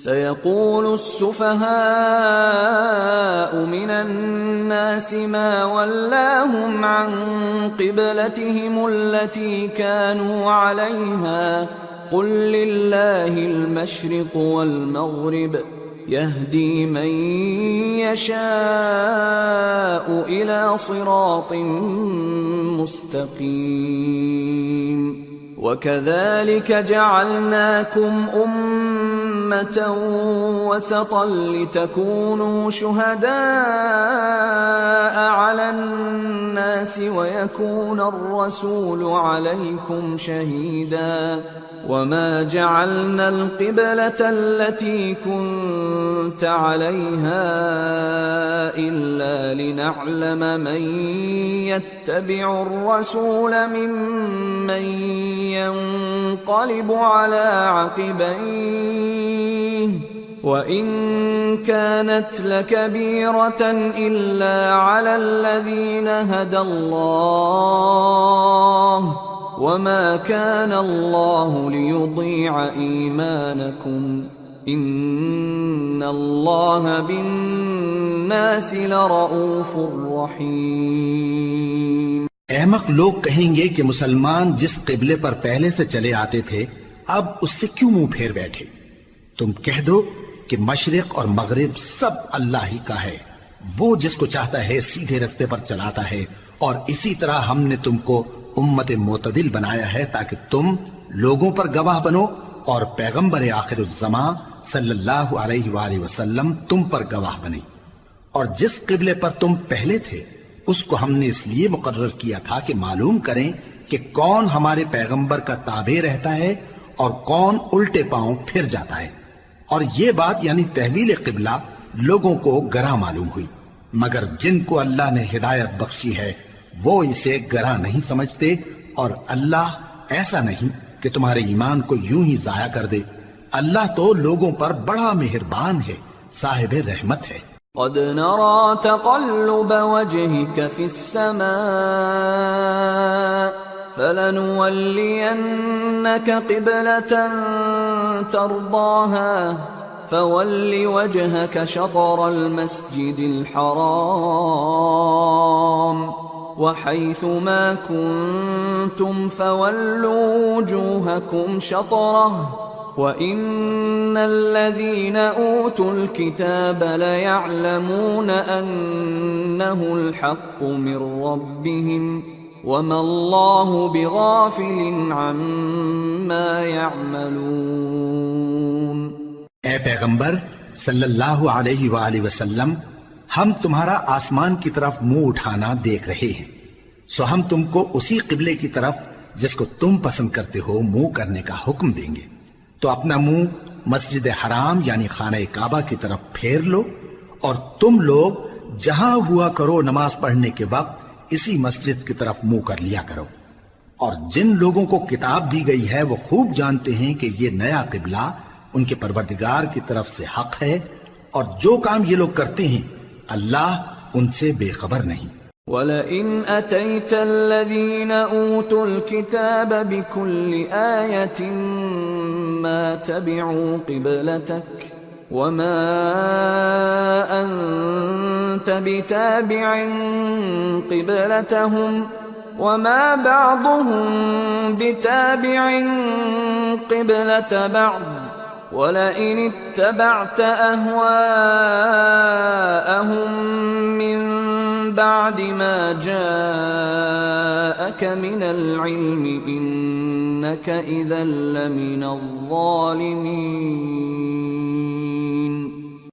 سيقول السفهاء من الناس ما ولاهم عن قبلتهم التي كانوا عليها قل لله المشرق والمغرب يهدي من يشاء إلى صراط مستقيم وكذلك جعلناكم أمة وسطا لتكونوا شهداء على الناس ويكون الرسول عليكم شهيدا وما جعلنا القبلة التي كنت عليها إلا لنعلم من يتبع الرسول ممن ينقلب على عقبيه وإن كانت لكبيرة إلا على الذين هدى الله وما كان الله ليضيع إيمانكم إن الله بالناس لرؤوف رحيم۔ احمق لوگ کہیں گے کہ مسلمان جس قبلے پر پہلے سے چلے آتے تھے اب اس سے کیوں منہ پھیر بیٹھے؟ تم کہہ دو کہ مشرق اور مغرب سب اللہ ہی کا ہے، وہ جس کو چاہتا ہے سیدھے رستے پر چلاتا ہے، اور اسی طرح ہم نے تم کو امت معتدل بنایا ہے تاکہ تم لوگوں پر گواہ بنو اور پیغمبر آخر الزماں صلی اللہ علیہ وآلہ وسلم تم پر گواہ بنے۔ اور جس قبلے پر تم پہلے تھے اس کو ہم نے اس لیے مقرر کیا تھا کہ معلوم کریں کہ کون ہمارے پیغمبر کا تابع رہتا ہے اور کون الٹے پاؤں پھر جاتا ہے۔ اور یہ بات یعنی تحویل قبلہ لوگوں کو گراں معلوم ہوئی، مگر جن کو اللہ نے ہدایت بخشی ہے وہ اسے گراں نہیں سمجھتے، اور اللہ ایسا نہیں کہ تمہارے ایمان کو یوں ہی ضائع کر دے۔ اللہ تو لوگوں پر بڑا مہربان ہے، صاحب رحمت ہے۔ قد نرى تقلب وجهك في السماء فلنولينك قبلة ترضاها فول وجهك شطر المسجد الحرام وحيث ما كنتم فولوا وجوهكم شطره وَإِنَّ الَّذِينَ أُوتُوا الْكِتَابَ لَيَعْلَمُونَ أَنَّهُ الْحَقُّ مِنْ رَبِّهِمْ وَمَا اللَّهُ بِغَافِلٍ عَمَّا يَعْمَلُونَ۔ اے پیغمبر صلی اللہ علیہ وآلہ وسلم، ہم تمہارا آسمان کی طرف منہ اٹھانا دیکھ رہے ہیں، سو ہم تم کو اسی قبلے کی طرف جس کو تم پسند کرتے ہو منہ کرنے کا حکم دیں گے، تو اپنا منہ مسجد حرام یعنی خانہ کعبہ کی طرف پھیر لو، اور تم لوگ جہاں ہوا کرو نماز پڑھنے کے وقت اسی مسجد کی طرف منہ کر لیا کرو۔ اور جن لوگوں کو کتاب دی گئی ہے وہ خوب جانتے ہیں کہ یہ نیا قبلہ ان کے پروردگار کی طرف سے حق ہے، اور جو کام یہ لوگ کرتے ہیں اللہ ان سے بے خبر نہیں۔ وَلَئِنْ أَتَيْتَ الَّذِينَ أُوتُوا الْكِتَابَ بِكُلِّ آيَةٍ مَا تَبِعُوا قِبْلَتَكَ وَمَا أَنْتَ بِتَابِعٍ قِبْلَتَهُمْ وَمَا بَعْضُهُمْ بِتَابِعٍ قِبْلَةَ بَعْضٍ وَلَئِنِ اتَّبَعْتَ أَهْوَاءَهُمْ مِنْ بعد ما جاءك من العلم إنك إذا لمن الظالمين۔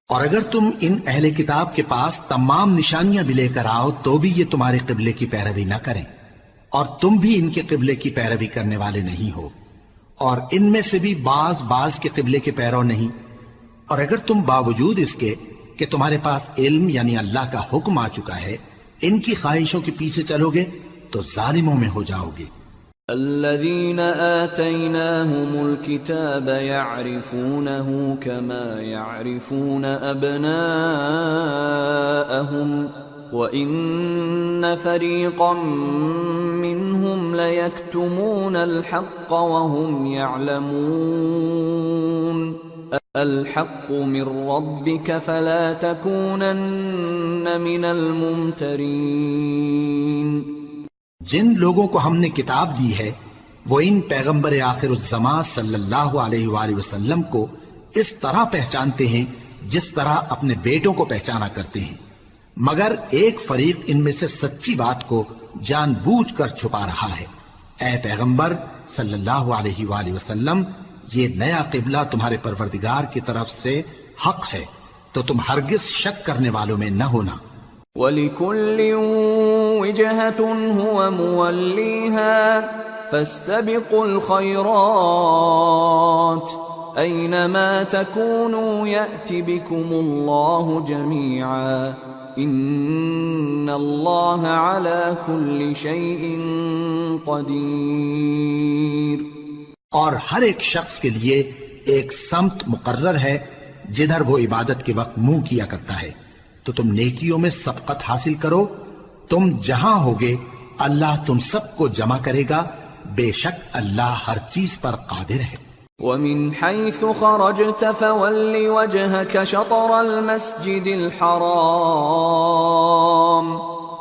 اور اگر تم ان اہل کتاب کے پاس تمام نشانیاں بھی لے کر آؤ تو بھی یہ تمہارے قبلے کی پیروی نہ کریں، اور تم بھی ان کے قبلے کی پیروی کرنے والے نہیں ہو، اور ان میں سے بھی بعض کے قبلے کے پیرو نہیں۔ اور اگر تم باوجود اس کے کہ تمہارے پاس علم یعنی اللہ کا حکم آ چکا ہے ان کی خواہشوں کے پیچھے چلو گے تو ظالموں میں ہو جاؤ گے۔ الذين آتيناهم الكتاب يعرفونه كما يعرفون أبناءهم وإن فريقا منهم ليكتمون الحق وهم يعلمون الحق من ربك فلا تكونن من الممترين. جن لوگوں کو ہم نے کتاب دی ہے وہ ان پیغمبر آخر الزمان صلی اللہ علیہ وآلہ وسلم کو اس طرح پہچانتے ہیں جس طرح اپنے بیٹوں کو پہچانا کرتے ہیں، مگر ایک فریق ان میں سے سچی بات کو جان بوجھ کر چھپا رہا ہے. اے پیغمبر صلی اللہ علیہ وآلہ وسلم، یہ نیا قبلہ تمہارے پروردگار کی طرف سے حق ہے، تو تم ہرگز شک کرنے والوں میں نہ ہونا. وَلِكُلٍّ وِجْهَةٌ هُوَ مُوَلِّيهَا فَاسْتَبِقُوا الْخَيْرَاتِ أَيْنَمَا تَكُونُوا يَأْتِ بِكُمُ اللَّهُ جَمِيعًا إِنَّ اللَّهَ عَلَى كُلِّ شَيْءٍ قَدِيرٌ. اور ہر ایک شخص کے لیے ایک سمت مقرر ہے جدھر وہ عبادت کے وقت منہ کیا کرتا ہے، تو تم نیکیوں میں سبقت حاصل کرو. تم جہاں ہوگے اللہ تم سب کو جمع کرے گا، بے شک اللہ ہر چیز پر قادر ہے. وَمِنْ حَيْثُ خَرَجْتَ فَوَلِّ وَجْهَكَ شَطْرَ الْمَسْجِدِ الْحَرَامِ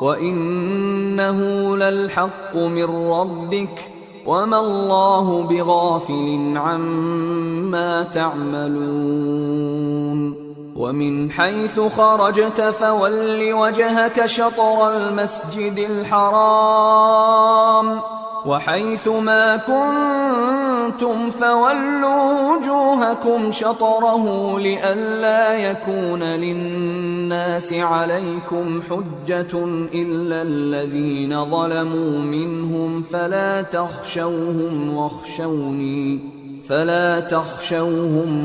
وَإِنَّهُ لَلْحَقُّ مِنْ رَبِّكَ وَمَا اللَّهُ بِغَافِلٍ عَمَّا تَعْمَلُونَ. وَمِنْ حَيْثُ خَرَجْتَ فَوَلِّ وَجْهَكَ شَطْرَ الْمَسْجِدِ الْحَرَامِ وَحَيْثُ مَا كُنْتُمْ فَوَلُّوا وُجُوهَكُمْ شَطْرَهُ لِئَلَّا يَكُونَ لِلنَّاسِ عَلَيْكُمْ حُجَّةٌ إِلَّا الَّذِينَ ظَلَمُوا مِنْهُمْ فَلَا تَخْشَوْهُمْ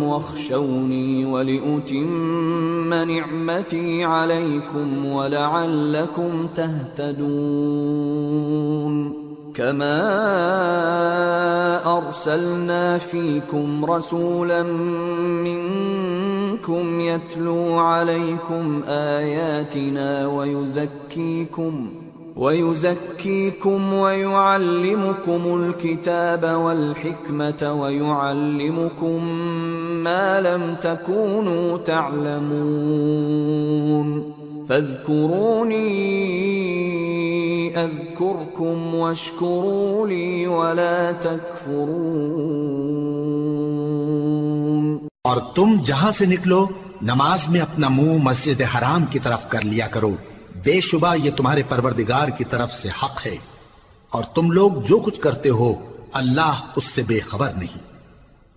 وَاخْشَوْنِي وَلِأُتِمَّ نِعْمَتِي عَلَيْكُمْ وَلَعَلَّكُمْ تَهْتَدُونَ. كَمَا أَرْسَلْنَا فِيكُمْ رَسُولًا مِّنكُمْ يَتْلُو عَلَيْكُمْ آيَاتِنَا وَيُزَكِّيكُمْ وَيُعَلِّمُكُمُ الْكِتَابَ وَالْحِكْمَةَ وَيُعَلِّمُكُمْ مَا لَمْ تَكُونُوا تَعْلَمُونَ. فَاذْكُرُونِي أَذْكُرْكُمْ وَاشْكُرُوا لِي وَلَا تَكْفُرُونَ. اور تم جہاں سے نکلو نماز میں اپنا منہ مسجد حرام کی طرف کر لیا کرو، بے شبہ یہ تمہارے پروردگار کی طرف سے حق ہے، اور تم لوگ جو کچھ کرتے ہو اللہ اس سے بے خبر نہیں.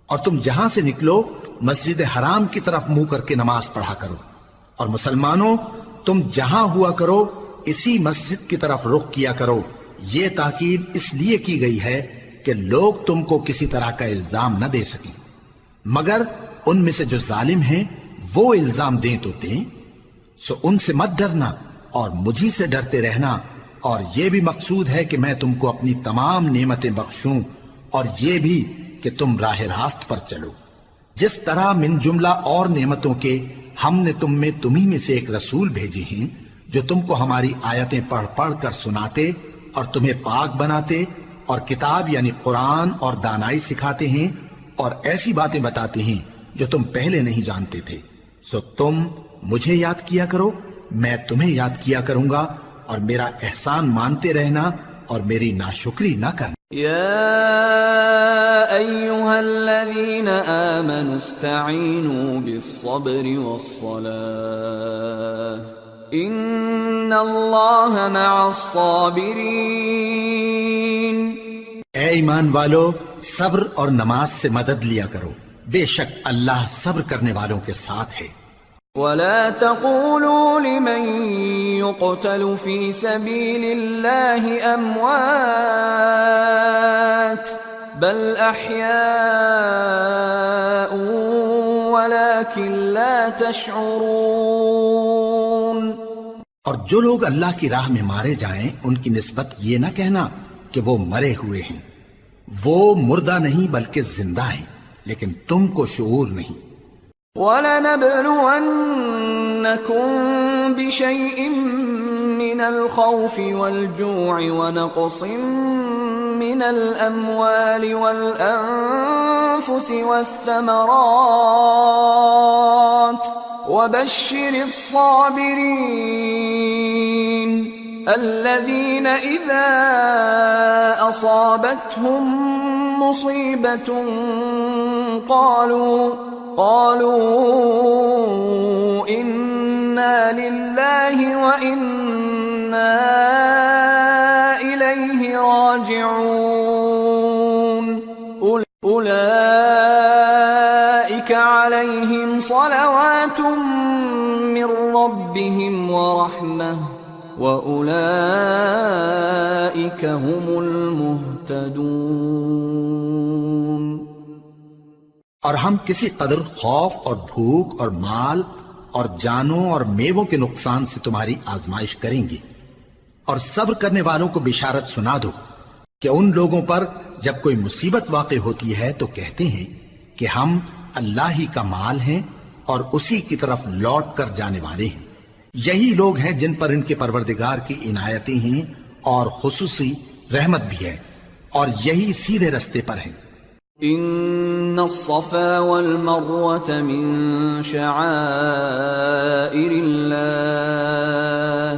اور تم جہاں سے نکلو مسجد حرام کی طرف منہ کر کے نماز پڑھا کرو، اور مسلمانوں تم جہاں ہوا کرو اسی مسجد کی طرف رخ کیا کرو. یہ تاکید اس لیے کی گئی ہے کہ لوگ تم کو کسی طرح کا الزام نہ دے سکیں، مگر ان میں سے جو ظالم ہیں وہ الزام دیں تو دیں. سو ان سے مت ڈرنا اور مجھی سے ڈرتے رہنا، اور یہ بھی مقصود ہے کہ میں تم کو اپنی تمام نعمتیں بخشوں، اور یہ بھی کہ تم راہ راست پر چلو. جس طرح من جملہ اور نعمتوں کے ہم نے تم میں تمہیں میں سے ایک رسول بھیجے ہیں جو تم کو ہماری آیتیں پڑھ پڑھ کر سناتے اور تمہیں پاک بناتے اور کتاب یعنی قرآن اور دانائی سکھاتے ہیں اور ایسی باتیں بتاتے ہیں جو تم پہلے نہیں جانتے تھے. سو تم مجھے یاد کیا کرو، میں تمہیں یاد کیا کروں گا، اور میرا احسان مانتے رہنا اور میری ناشکری نہ کرنا. يا أيها الذين آمنوا استعينوا بالصبر والصلاة إن الله مع الصابرين. اے ایمان والو، صبر اور نماز سے مدد لیا کرو، بے شک اللہ صبر کرنے والوں کے ساتھ ہے. ولا تقولوا لمن يقتل في سبيل الله أموات بل أحياء ولكن لا تشعرون. اور جو لوگ اللہ کی راہ میں مارے جائیں ان کی نسبت یہ نہ کہنا کہ وہ مرے ہوئے ہیں، وہ مردہ نہیں بلکہ زندہ ہیں، لیکن تم کو شعور نہیں. وَلَنَبْلُوَنَّكُمْ بِشَيْءٍ مِّنَ الْخَوْفِ وَالْجُوعِ وَنَقْصٍ من الأموال والأنفس والثمرات وبشر الصابرين الذين إذا أصابتهم مصيبة قالوا إنا لله وإنا إليه راجعون أولئك عليهم صلوات من ربهم ورحمة وَأُولَئِكَ هُمُ الْمُهْتَدُونَ۔ اور ہم کسی قدر خوف اور بھوک اور مال اور جانوں اور میووں کے نقصان سے تمہاری آزمائش کریں گے، اور صبر کرنے والوں کو بشارت سنا دو کہ ان لوگوں پر جب کوئی مصیبت واقع ہوتی ہے تو کہتے ہیں کہ ہم اللہ ہی کا مال ہیں اور اسی کی طرف لوٹ کر جانے والے ہیں۔ یہی لوگ ہیں جن پر ان کے پروردگار کی عنایتیں ہیں اور خصوصی رحمت بھی ہے، اور یہی سیدھے رستے پر ہیں۔ ان الصفا والمروة من شعائر الله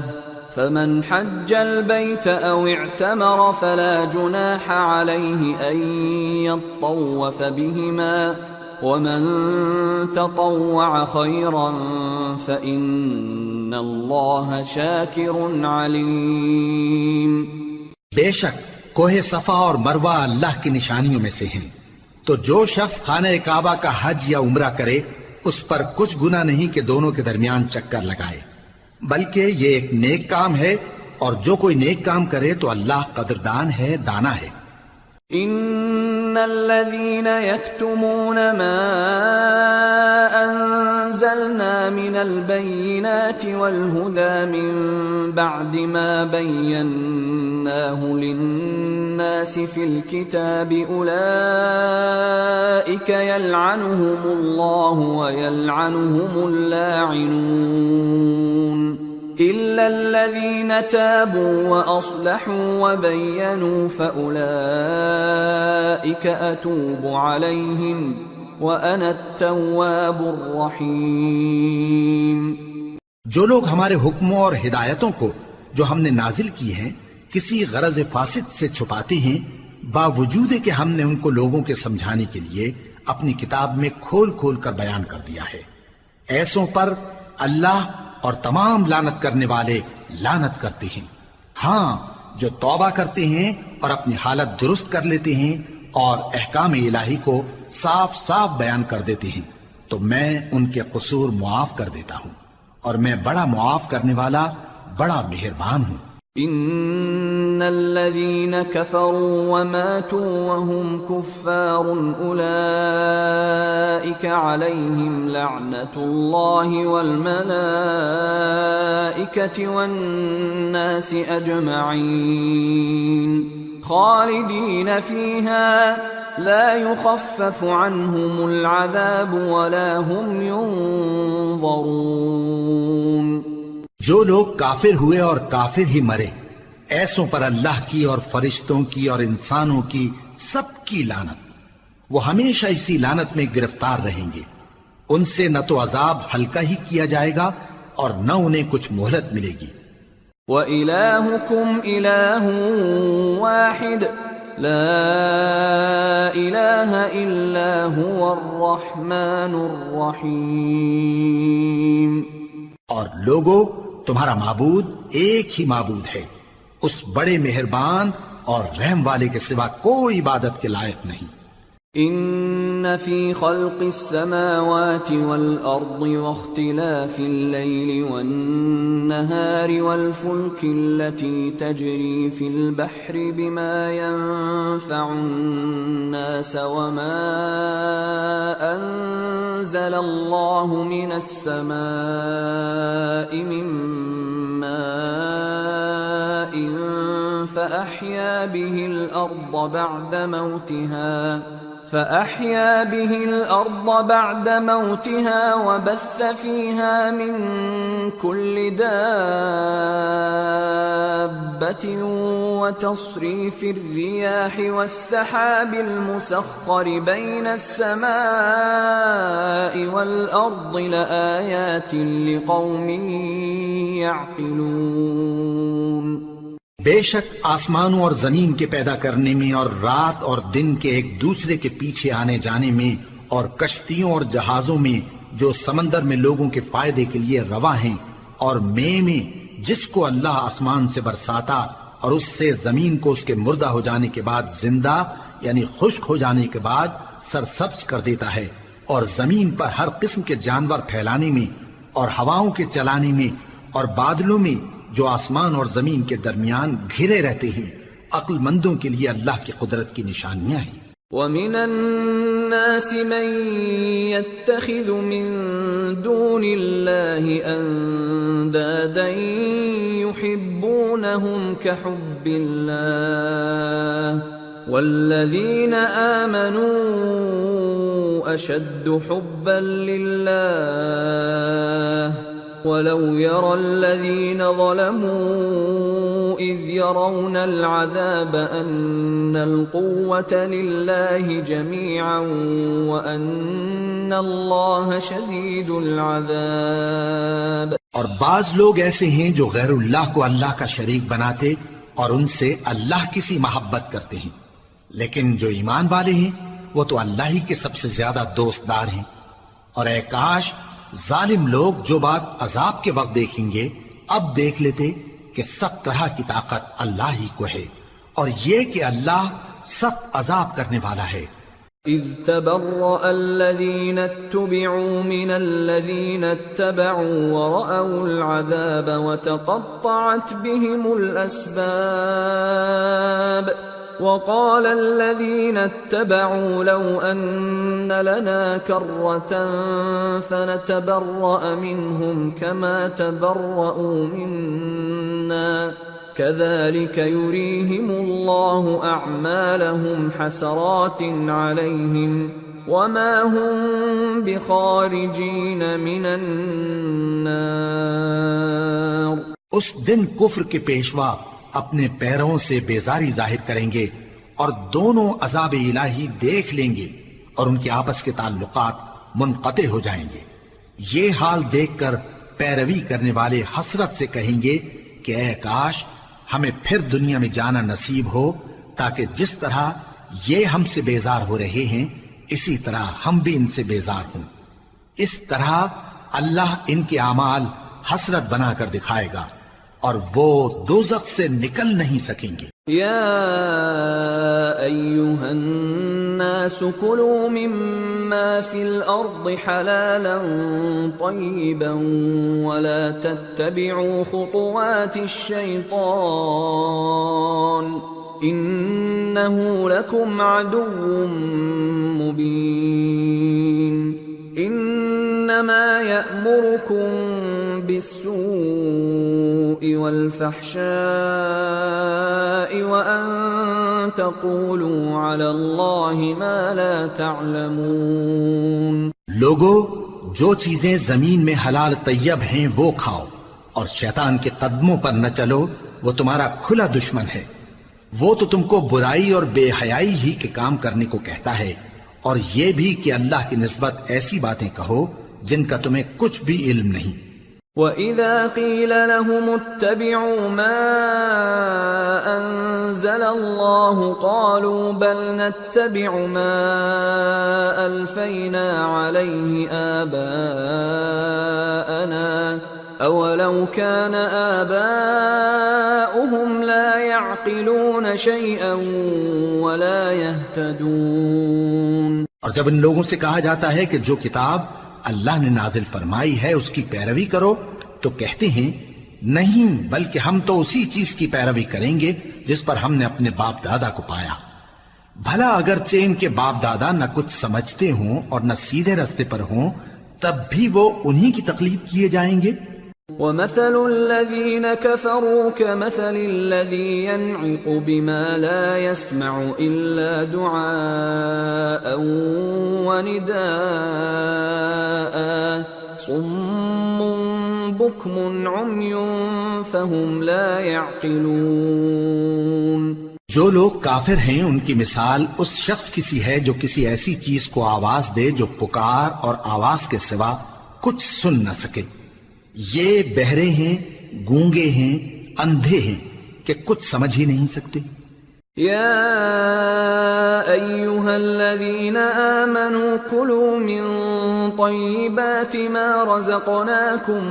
فمن حج البيت او اعتمر فلا جناح عليه ان يطوف بهما ومن تطوع خيرا فإن الله شاكر عليم۔ بے شک کوہ صفا اور مروہ اللہ کی نشانیوں میں سے ہیں، تو جو شخص خانہ کعبہ کا حج یا عمرہ کرے اس پر کچھ گناہ نہیں کہ دونوں کے درمیان چکر لگائے، بلکہ یہ ایک نیک کام ہے، اور جو کوئی نیک کام کرے تو اللہ قدردان ہے، دانا ہے۔ ان الذين يكتمون ما انزلنا من البينات والهدى من بعد ما بيناه للناس في الكتاب اولئك يلعنهم الله ويلعنهم اللاعنون إلا الذين تابوا وأصلحوا وبينوا فأولئك أتوب عليهم وأنا التواب الرحيم۔ جو لوگ ہمارے حکموں اور ہدایتوں کو جو ہم نے نازل کی ہیں کسی غرض فاسد سے چھپاتے ہیں، باوجود کہ ہم نے ان کو لوگوں کے سمجھانے کے لیے اپنی کتاب میں کھول کھول کر بیان کر دیا ہے، ایسوں پر اللہ اور تمام لعنت کرنے والے لعنت کرتے ہیں۔ ہاں، جو توبہ کرتے ہیں اور اپنی حالت درست کر لیتے ہیں اور احکام الہی کو صاف صاف بیان کر دیتے ہیں تو میں ان کے قصور معاف کر دیتا ہوں، اور میں بڑا معاف کرنے والا، بڑا مہربان ہوں۔ ان الذين كفروا وماتوا وهم كفار اولئك عليهم لعنة الله والملائكة والناس اجمعين خالدين فيها لا يخفف عنهم العذاب ولا هم ينظرون۔ جو لوگ کافر ہوئے اور کافر ہی مرے، ایسوں پر اللہ کی اور فرشتوں کی اور انسانوں کی سب کی لعنت، وہ ہمیشہ اسی لعنت میں گرفتار رہیں گے، ان سے نہ تو عذاب ہلکا ہی کیا جائے گا اور نہ انہیں کچھ مہلت ملے گی۔ وَإِلَٰهُكُمْ إِلَٰهٌ وَاحِدٌ لَا إِلَٰهَ إِلَّا هُوَ الرَّحْمَٰنُ الرَّحِيمُ۔ اور لوگو، تمہارا معبود ایک ہی معبود ہے، اس بڑے مہربان اور رحم والے کے سوا کوئی عبادت کے لائق نہیں۔ ان فی خلق السماوات والارض واختلاف الليل والنهار والفلك التي تجري في البحر بما ينفع الناس وما انزل الله من السماء من ماء فأحيا به الأرض بعد موتها فأحيا به الأرض بعد موتها وبث فيها من كل دابة وتصريف الرياح والسحاب المسخر بين السماء والأرض لآيات لقوم يعقلون۔ بے شک آسمانوں اور زمین کے پیدا کرنے میں اور رات اور دن کے ایک دوسرے کے پیچھے آنے جانے میں اور کشتیوں اور جہازوں میں جو سمندر میں لوگوں کے فائدے کے لیے رواں ہیں، اور میں جس کو اللہ آسمان سے برساتا اور اس سے زمین کو اس کے مردہ ہو جانے کے بعد زندہ یعنی خشک ہو جانے کے بعد سرسبز کر دیتا ہے، اور زمین پر ہر قسم کے جانور پھیلانے میں اور ہواؤں کے چلانے میں اور بادلوں میں جو آسمان اور زمین کے درمیان گھرے رہتے ہیں، عقل مندوں کے لیے اللہ کی قدرت کی نشانیاں ہیں۔ وَمِنَ النَّاسِ مَن يَتَّخِذُ مِن دُونِ اللَّهِ أَندَادًا يُحِبُّونَهُمْ كَحُبِّ اللَّهِ وَالَّذِينَ آمَنُوا أَشَدُّ حُبًّا لِلَّهِ وَلَوْ يَرَى الَّذِينَ ظَلَمُوا إِذْ يَرَوْنَ الْعَذَابَ أَنَّ الْقُوَّةَ لِلَّهِ جَمِيعًا وَأَنَّ اللَّهَ شَدِيدُ الْعَذَابِ۔ اور بعض لوگ ایسے ہیں جو غیر اللہ کو اللہ کا شریک بناتے اور ان سے اللہ کی سی محبت کرتے ہیں، لیکن جو ایمان والے ہیں وہ تو اللہ ہی کے سب سے زیادہ دوست دار ہیں۔ اور اے کاش ظالم لوگ جو بات عذاب کے وقت دیکھیں گے اب دیکھ لیتے کہ سب طرح کی طاقت اللہ ہی کو ہے، اور یہ کہ اللہ سخت عذاب کرنے والا ہے۔ اذ تبرأ الذين اتبعوا من الذين اتبعوا ورأوا العذاب وتقطعت بهم الأسباب وقال الذين اتبعوا لو أن لنا كرة فنتبرأ منهم كما تبرأوا منا كذلك يريهم الله أعمالهم حسرات عليهم وما هم بخارجين من النار۔ اس دن کفر کے پیشوا اپنے پیروں سے بیزاری ظاہر کریں گے اور دونوں عذاب الہی دیکھ لیں گے اور ان کے آپس کے تعلقات منقطع ہو جائیں گے۔ یہ حال دیکھ کر پیروی کرنے والے حسرت سے کہیں گے کہ اے کاش ہمیں پھر دنیا میں جانا نصیب ہو تاکہ جس طرح یہ ہم سے بیزار ہو رہے ہیں اسی طرح ہم بھی ان سے بیزار ہوں۔ اس طرح اللہ ان کے اعمال حسرت بنا کر دکھائے گا اور وہ دوزخ سے نکل نہیں سکیں گے۔ یا ایھا الناس کلوا مما فی الارض حلالا طیبا ولا تتبعوا خطوات الشیطان انه لکم عدو مبین۔ انما یأمرکم بالسوء والفحشاء وأن تقولوا على الله ما لا تعلمون۔ لوگو جو چیزیں زمین میں حلال طیب ہیں وہ کھاؤ اور شیطان کے قدموں پر نہ چلو، وہ تمہارا کھلا دشمن ہے۔ وہ تو تم کو برائی اور بے حیائی ہی کے کام کرنے کو کہتا ہے، اور یہ بھی کہ اللہ کی نسبت ایسی باتیں کہو جن کا تمہیں کچھ بھی علم نہیں۔ وَإِذَا قِيلَ لَهُمُ اتَّبِعُوا مَا أَنزَلَ اللَّهُ قَالُوا بَلْ نَتَّبِعُ مَا أَلْفَيْنَا عَلَيْهِ آبَاءَنَا أَوَلَوْ كَانَ آبَاؤُهُمْ لَا يَعْقِلُونَ شَيْئًا وَلَا يَهْتَدُونَ۔ اور جب ان لوگوں سے کہا جاتا ہے کہ جو کتاب اللہ نے نازل فرمائی ہے اس کی پیروی کرو تو کہتے ہیں نہیں، بلکہ ہم تو اسی چیز کی پیروی کریں گے جس پر ہم نے اپنے باپ دادا کو پایا۔ بھلا اگرچہ ان کے باپ دادا نہ کچھ سمجھتے ہوں اور نہ سیدھے رستے پر ہوں تب بھی وہ انہی کی تقلید کیے جائیں گے۔ ومثل الذين كفروا كمثل الذي ينعق بما لا يسمع إلا دعاء ونداء صم بكم عمي فهم لا يعقلون۔ جو لوگ کافر ہیں ان کی مثال اس شخص کی سی ہے جو کسی ایسی چیز کو آواز دے جو پکار اور آواز کے سوا کچھ سن نہ سکے۔ یہ بہرے ہیں، گونگے ہیں، اندھے ہیں کہ کچھ سمجھ ہی نہیں سکتے۔ يا أيها الذين آمنوا كلوا من طيبات ما رزقناكم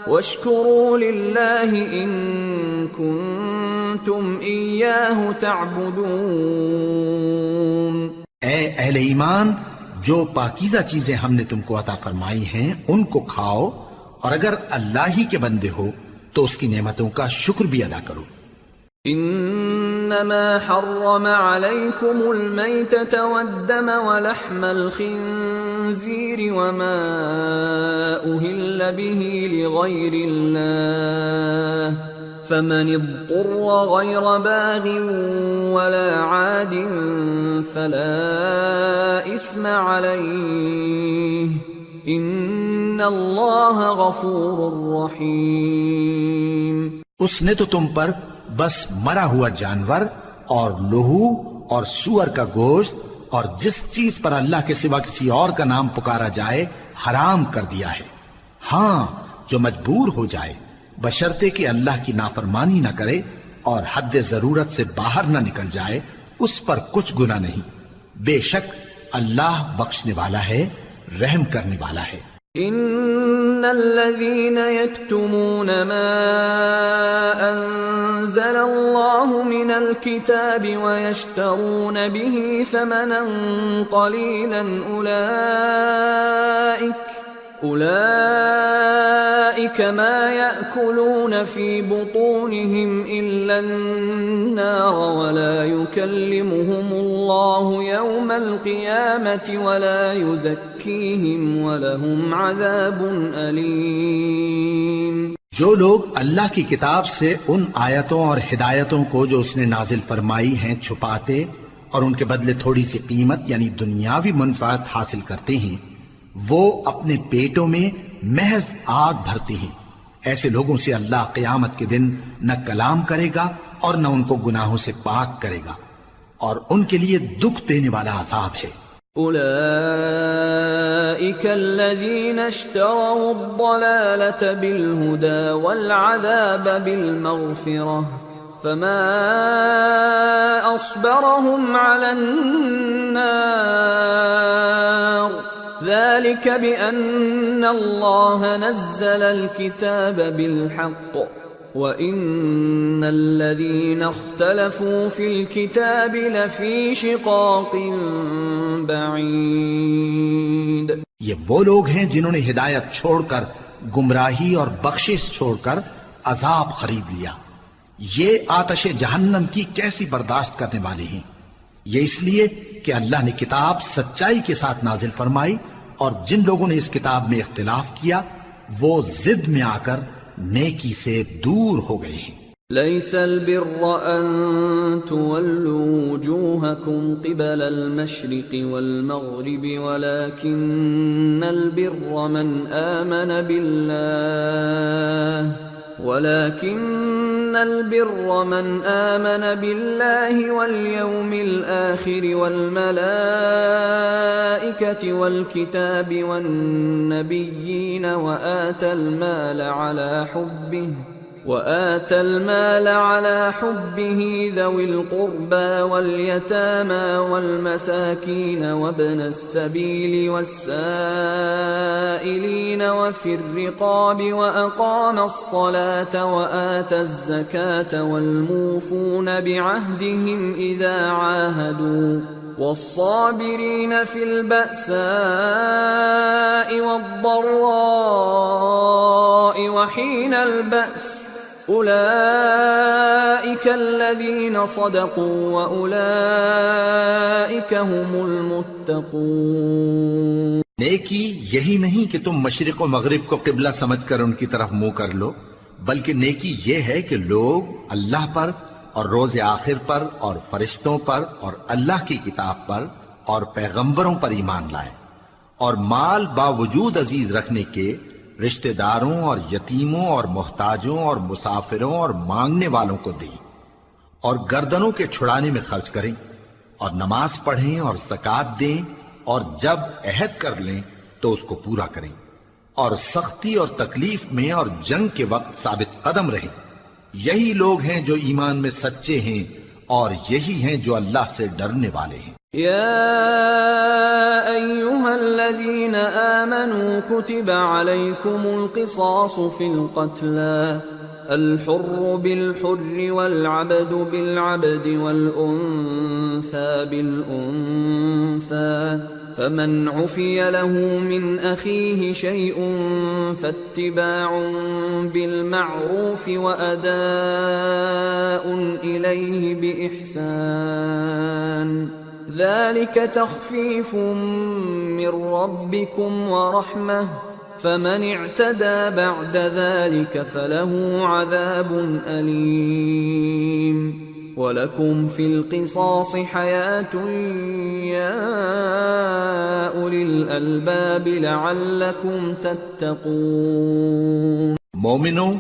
واشكروا لله إن كنتم إياه تعبدون۔ اے اہل ایمان، جو پاکیزہ چیزیں ہم نے تم کو عطا فرمائی ہیں ان کو کھاؤ، اور اگر اللہ ہی کے بندے ہو تو اس کی نعمتوں کا شکر بھی ادا کرو۔ انما حرم عليكم الميتة والدم ولحم الخنزير وما أهل به لغير الله فمن اضطر غير باغ ولا عاد فلا إثم عليه ان اللہ غفور رحیم۔ اس نے تو تم پر بس مرا ہوا جانور اور لہو اور سور کا گوشت اور جس چیز پر اللہ کے سوا کسی اور کا نام پکارا جائے حرام کر دیا ہے۔ ہاں، جو مجبور ہو جائے بشرطے کہ اللہ کی نافرمانی نہ کرے اور حد ضرورت سے باہر نہ نکل جائے، اس پر کچھ گناہ نہیں۔ بے شک اللہ بخشنے والا ہے، رحم کرنے والا ہے۔ ان الذين يكتمون ما انزل الله من الكتاب ويشترون به ثمنا قليلا اولئك ما يأكلون في بطونهم الا النار ولا يكلمهم الله يوم القيامة ولا يزكيهم ولهم عذاب أليم۔ جو لوگ اللہ کی کتاب سے ان آیتوں اور ہدایتوں کو جو اس نے نازل فرمائی ہیں چھپاتے اور ان کے بدلے تھوڑی سی قیمت یعنی دنیاوی منفعت حاصل کرتے ہیں، وہ اپنے پیٹوں میں محض آگ بھرتے ہیں، ایسے لوگوں سے اللہ قیامت کے دن نہ کلام کرے گا اور نہ ان کو گناہوں سے پاک کرے گا، اور ان کے لیے دکھ دینے والا عذاب ہے۔ اولئک الذین اشتروا الضلالة بالهدى والعذاب بالمغفرة فما اصبرهم على النار ذلك بأن الله نزل الكتاب بالحق وَإِنَّ الَّذِينَ اخْتَلَفُوا فِي الْكِتَابِ لَفِي شِقَاقٍ بَعِيدٍ۔ یہ وہ لوگ ہیں جنہوں نے ہدایت چھوڑ کر گمراہی اور بخشش چھوڑ کر عذاب خرید لیا۔ یہ آتش جہنم کی کیسی برداشت کرنے والے ہیں۔ یہ اس لیے کہ اللہ نے کتاب سچائی کے ساتھ نازل فرمائی، اور جن لوگوں نے اس کتاب میں اختلاف کیا وہ ضد میں آ کر نیکی سے دور ہو گئے ہیں۔ ليس البر أن تولوا وجوهكم قبل المشرق والمغرب ولكن البر من آمن بالله واليوم الآخر والملائكة والكتاب والنبيين وآتى المال على حبه ذوي القربى واليتامى والمساكين وابن السبيل والسائلين وفي الرقاب وأقام الصلاة وآتى الزكاة والموفون بعهدهم إذا عاهدوا والصابرين في البأساء والضراء وحين البأس أولئك الذين صدقوا وأولئك هم المتقون۔ نیکی یہی نہیں کہ تم مشرق و مغرب کو قبلہ سمجھ کر ان کی طرف منہ کر لو، بلکہ نیکی یہ ہے کہ لوگ اللہ پر اور روز آخر پر اور فرشتوں پر اور اللہ کی کتاب پر اور پیغمبروں پر ایمان لائیں، اور مال باوجود عزیز رکھنے کے رشتہ داروں اور یتیموں اور محتاجوں اور مسافروں اور مانگنے والوں کو دیں، اور گردنوں کے چھڑانے میں خرچ کریں، اور نماز پڑھیں اور زکوٰۃ دیں، اور جب عہد کر لیں تو اس کو پورا کریں، اور سختی اور تکلیف میں اور جنگ کے وقت ثابت قدم رہیں۔ یہی لوگ ہیں جو ایمان میں سچے ہیں، اور یہی ہیں جو اللہ سے ڈرنے والے ہیں۔ يا أيها الذين آمنوا كتب عليكم القصاص في القتلى الحر بالحر والعبد بالعبد والأنثى بالأنثى فمن عفي له من أخيه شيء فاتباع بالمعروف وأداء إليه بإحسان ذلك تخفيف من ربكم ورحمة فمن اعتدى بعد ذلك فله عذاب أليم وَلَكُمْ فِي الْقِصَاصِ حَيَاةٌ يَا أُولِي الْأَلْبَابِ لَعَلَّكُمْ تَتَّقُونَ۔ مومنوں،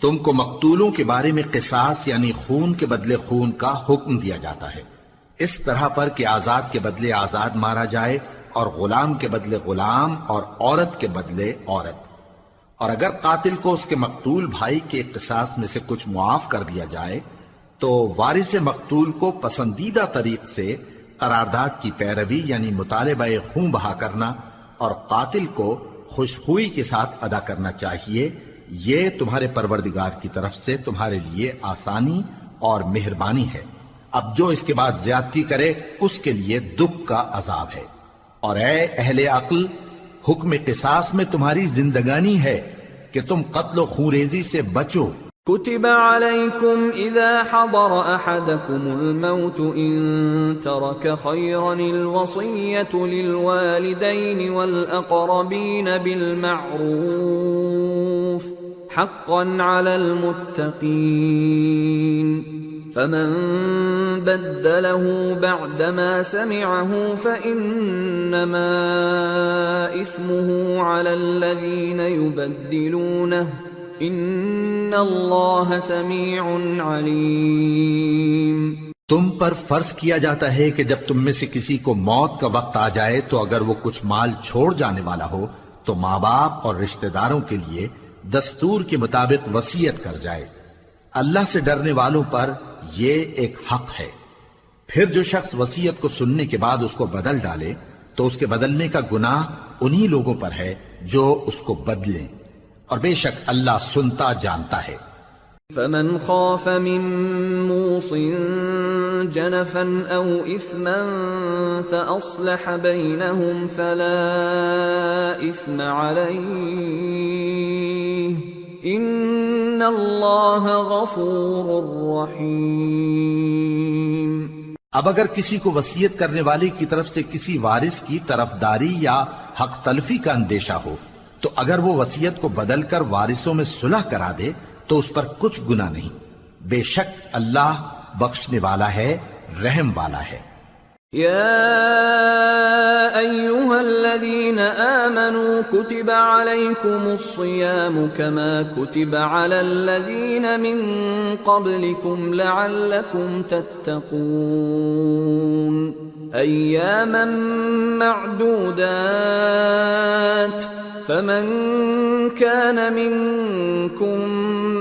تم کو مقتولوں کے بارے میں قصاص یعنی خون کے بدلے خون کا حکم دیا جاتا ہے، اس طرح پر کہ آزاد کے بدلے آزاد مارا جائے، اور غلام کے بدلے غلام، اور عورت کے بدلے عورت۔ اور اگر قاتل کو اس کے مقتول بھائی کے قصاص میں سے کچھ معاف کر دیا جائے تو وارث مقتول کو پسندیدہ طریق سے قرارداد کی پیروی یعنی مطالبہ خون بہا کرنا اور قاتل کو خوشخوئی کے ساتھ ادا کرنا چاہیے۔ یہ تمہارے پروردگار کی طرف سے تمہارے لیے آسانی اور مہربانی ہے۔ اب جو اس کے بعد زیادتی کرے اس کے لیے دکھ کا عذاب ہے۔ اور اے اہل عقل، حکم قصاص میں تمہاری زندگانی ہے کہ تم قتل و خونریزی سے بچو۔ كتب عليكم إذا حضر أحدكم الموت إن ترك خيرا الوصية للوالدين والأقربين بالمعروف حقا على المتقين فمن بدله بعدما سمعه فإنما إثمه على الذين يبدلونه ان اللہ سمیع علیم۔ تم پر فرض کیا جاتا ہے کہ جب تم میں سے کسی کو موت کا وقت آ جائے تو اگر وہ کچھ مال چھوڑ جانے والا ہو تو ماں باپ اور رشتہ داروں کے لیے دستور کے مطابق وصیت کر جائے۔ اللہ سے ڈرنے والوں پر یہ ایک حق ہے۔ پھر جو شخص وصیت کو سننے کے بعد اس کو بدل ڈالے تو اس کے بدلنے کا گناہ انہی لوگوں پر ہے جو اس کو بدلیں، اور بے شک اللہ سنتا جانتا ہے۔ فمن خاف من موص جنفا او اثما فاصلح بينهم فلا اثم عليه ان اللہ غفور رحیم۔ اب اگر کسی کو وصیت کرنے والے کی طرف سے کسی وارث کی طرفداری یا حق تلفی کا اندیشہ ہو تو اگر وہ وصیت کو بدل کر وارثوں میں صلح کرا دے تو اس پر کچھ گناہ نہیں، بے شک اللہ بخشنے والا ہے، رحم والا ہے۔ یا ایھا الذین آمنوا کتب علیکم الصیام کما کتب علی الذین من قبلکم لعلکم تتقون ایاما معدودات فمن كان منكم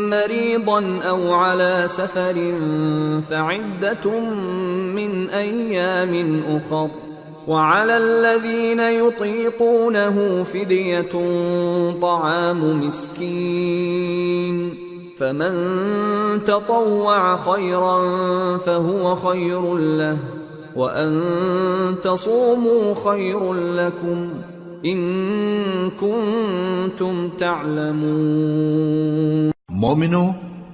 مريضا أو على سفر فعدة من أيام أخر وعلى الذين يطيقونه فدية طعام مسكين فمن تطوع خيرا فهو خير له وأن تصوموا خير لكم ان کنتم تعلمون۔ مومنوں،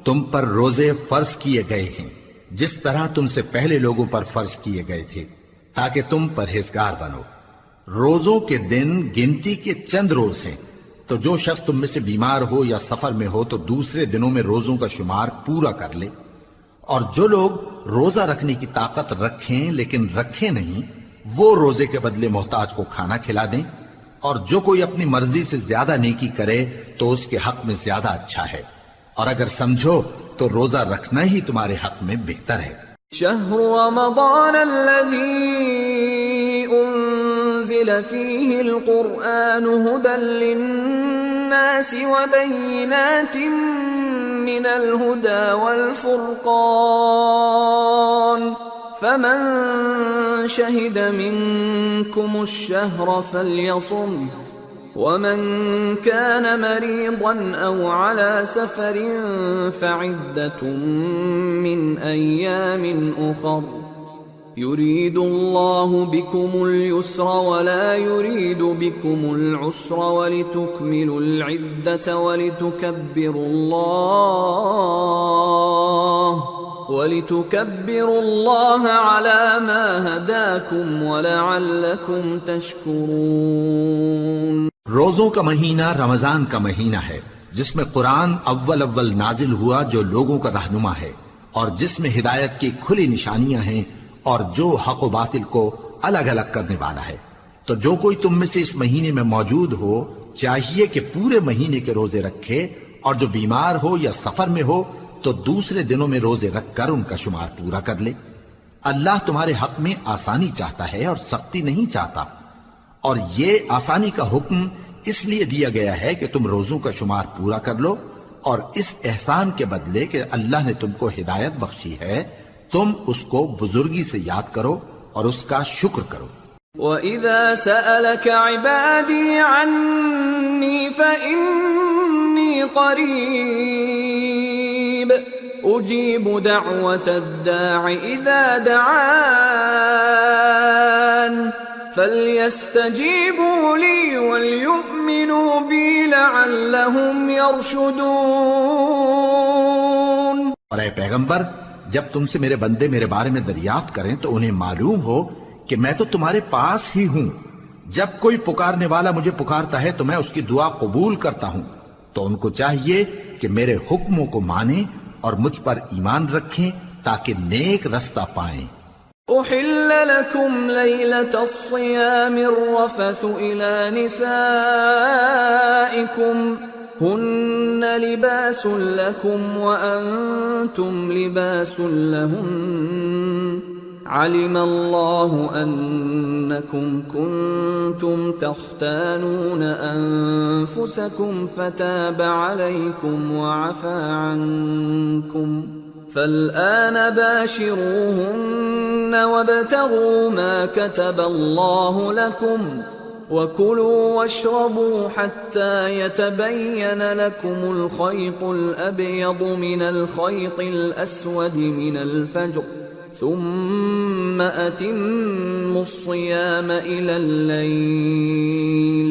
تم پر روزے فرض کیے گئے ہیں جس طرح تم سے پہلے لوگوں پر فرض کیے گئے تھے تاکہ تم پرہیزگار بنو، روزوں کے دن گنتی کے چند روز ہیں، تو جو شخص تم میں سے بیمار ہو یا سفر میں ہو تو دوسرے دنوں میں روزوں کا شمار پورا کر لے، اور جو لوگ روزہ رکھنے کی طاقت رکھیں لیکن رکھیں نہیں، وہ روزے کے بدلے محتاج کو کھانا کھلا دیں، اور جو کوئی اپنی مرضی سے زیادہ نیکی کرے تو اس کے حق میں زیادہ اچھا ہے، اور اگر سمجھو تو روزہ رکھنا ہی تمہارے حق میں بہتر ہے۔ شهر رمضان الذي أنزل فيه القرآن هدى للناس وبينات من الهدى والفرقان فمن شهد منكم الشهر فليصم ومن كان مريضا أو على سفر فعدة من أيام أخر يريد الله بكم اليسر ولا يريد بكم العسر ولتكملوا العدة ولتكبروا الله على ما هداكم ولعلكم تشكرون۔ روزوں کا مہینہ رمضان کا مہینہ ہے جس میں قرآن اول نازل ہوا جو لوگوں کا رہنما ہے اور جس میں ہدایت کی کھلی نشانیاں ہیں اور جو حق و باطل کو الگ الگ کرنے والا ہے۔ تو جو کوئی تم میں سے اس مہینے میں موجود ہو چاہیے کہ پورے مہینے کے روزے رکھے، اور جو بیمار ہو یا سفر میں ہو تو دوسرے دنوں میں روزے رکھ کر ان کا شمار پورا کر لے۔ اللہ تمہارے حق میں آسانی چاہتا ہے اور سختی نہیں چاہتا، اور یہ آسانی کا حکم اس لیے دیا گیا ہے کہ تم روزوں کا شمار پورا کر لو، اور اس احسان کے بدلے کہ اللہ نے تم کو ہدایت بخشی ہے تم اس کو بزرگی سے یاد کرو اور اس کا شکر کرو۔ وَإِذَا سَأَلَكَ عِبَادِي عَنِّي فَإِنِّي قَرِيبٌ أُجِيبُ دَعْوَةَ الدَّاعِ إِذَا دَعَانِ فَلْيَسْتَجِيبُوا لِي وَلْيُؤْمِنُوا بِي لَعَلَّهُمْ يَرْشُدُونَ۔ اور اے پیغمبر، جب تم سے میرے بندے میرے بارے میں دریافت کریں تو انہیں معلوم ہو کہ میں تو تمہارے پاس ہی ہوں۔ جب کوئی پکارنے والا مجھے پکارتا ہے تو میں اس کی دعا قبول کرتا ہوں، تو ان کو چاہیے کہ میرے حکموں کو مانیں اور مجھ پر ایمان رکھیں تاکہ نیک رستہ پائیں۔ أحل لكم ليلة الصيام الرفث إلى نسائكم هن لباس لكم وأنتم لباس لهن علم الله أنكم كنتم تختانون أنفسكم فتاب عليكم وعفى عنكم فالآن باشروهن وابتغوا ما كتب الله لكم وكلوا واشربوا حتى يتبين لكم الخيط الأبيض من الخيط الأسود من الفجر ثم أتموا الصيام إلى الليل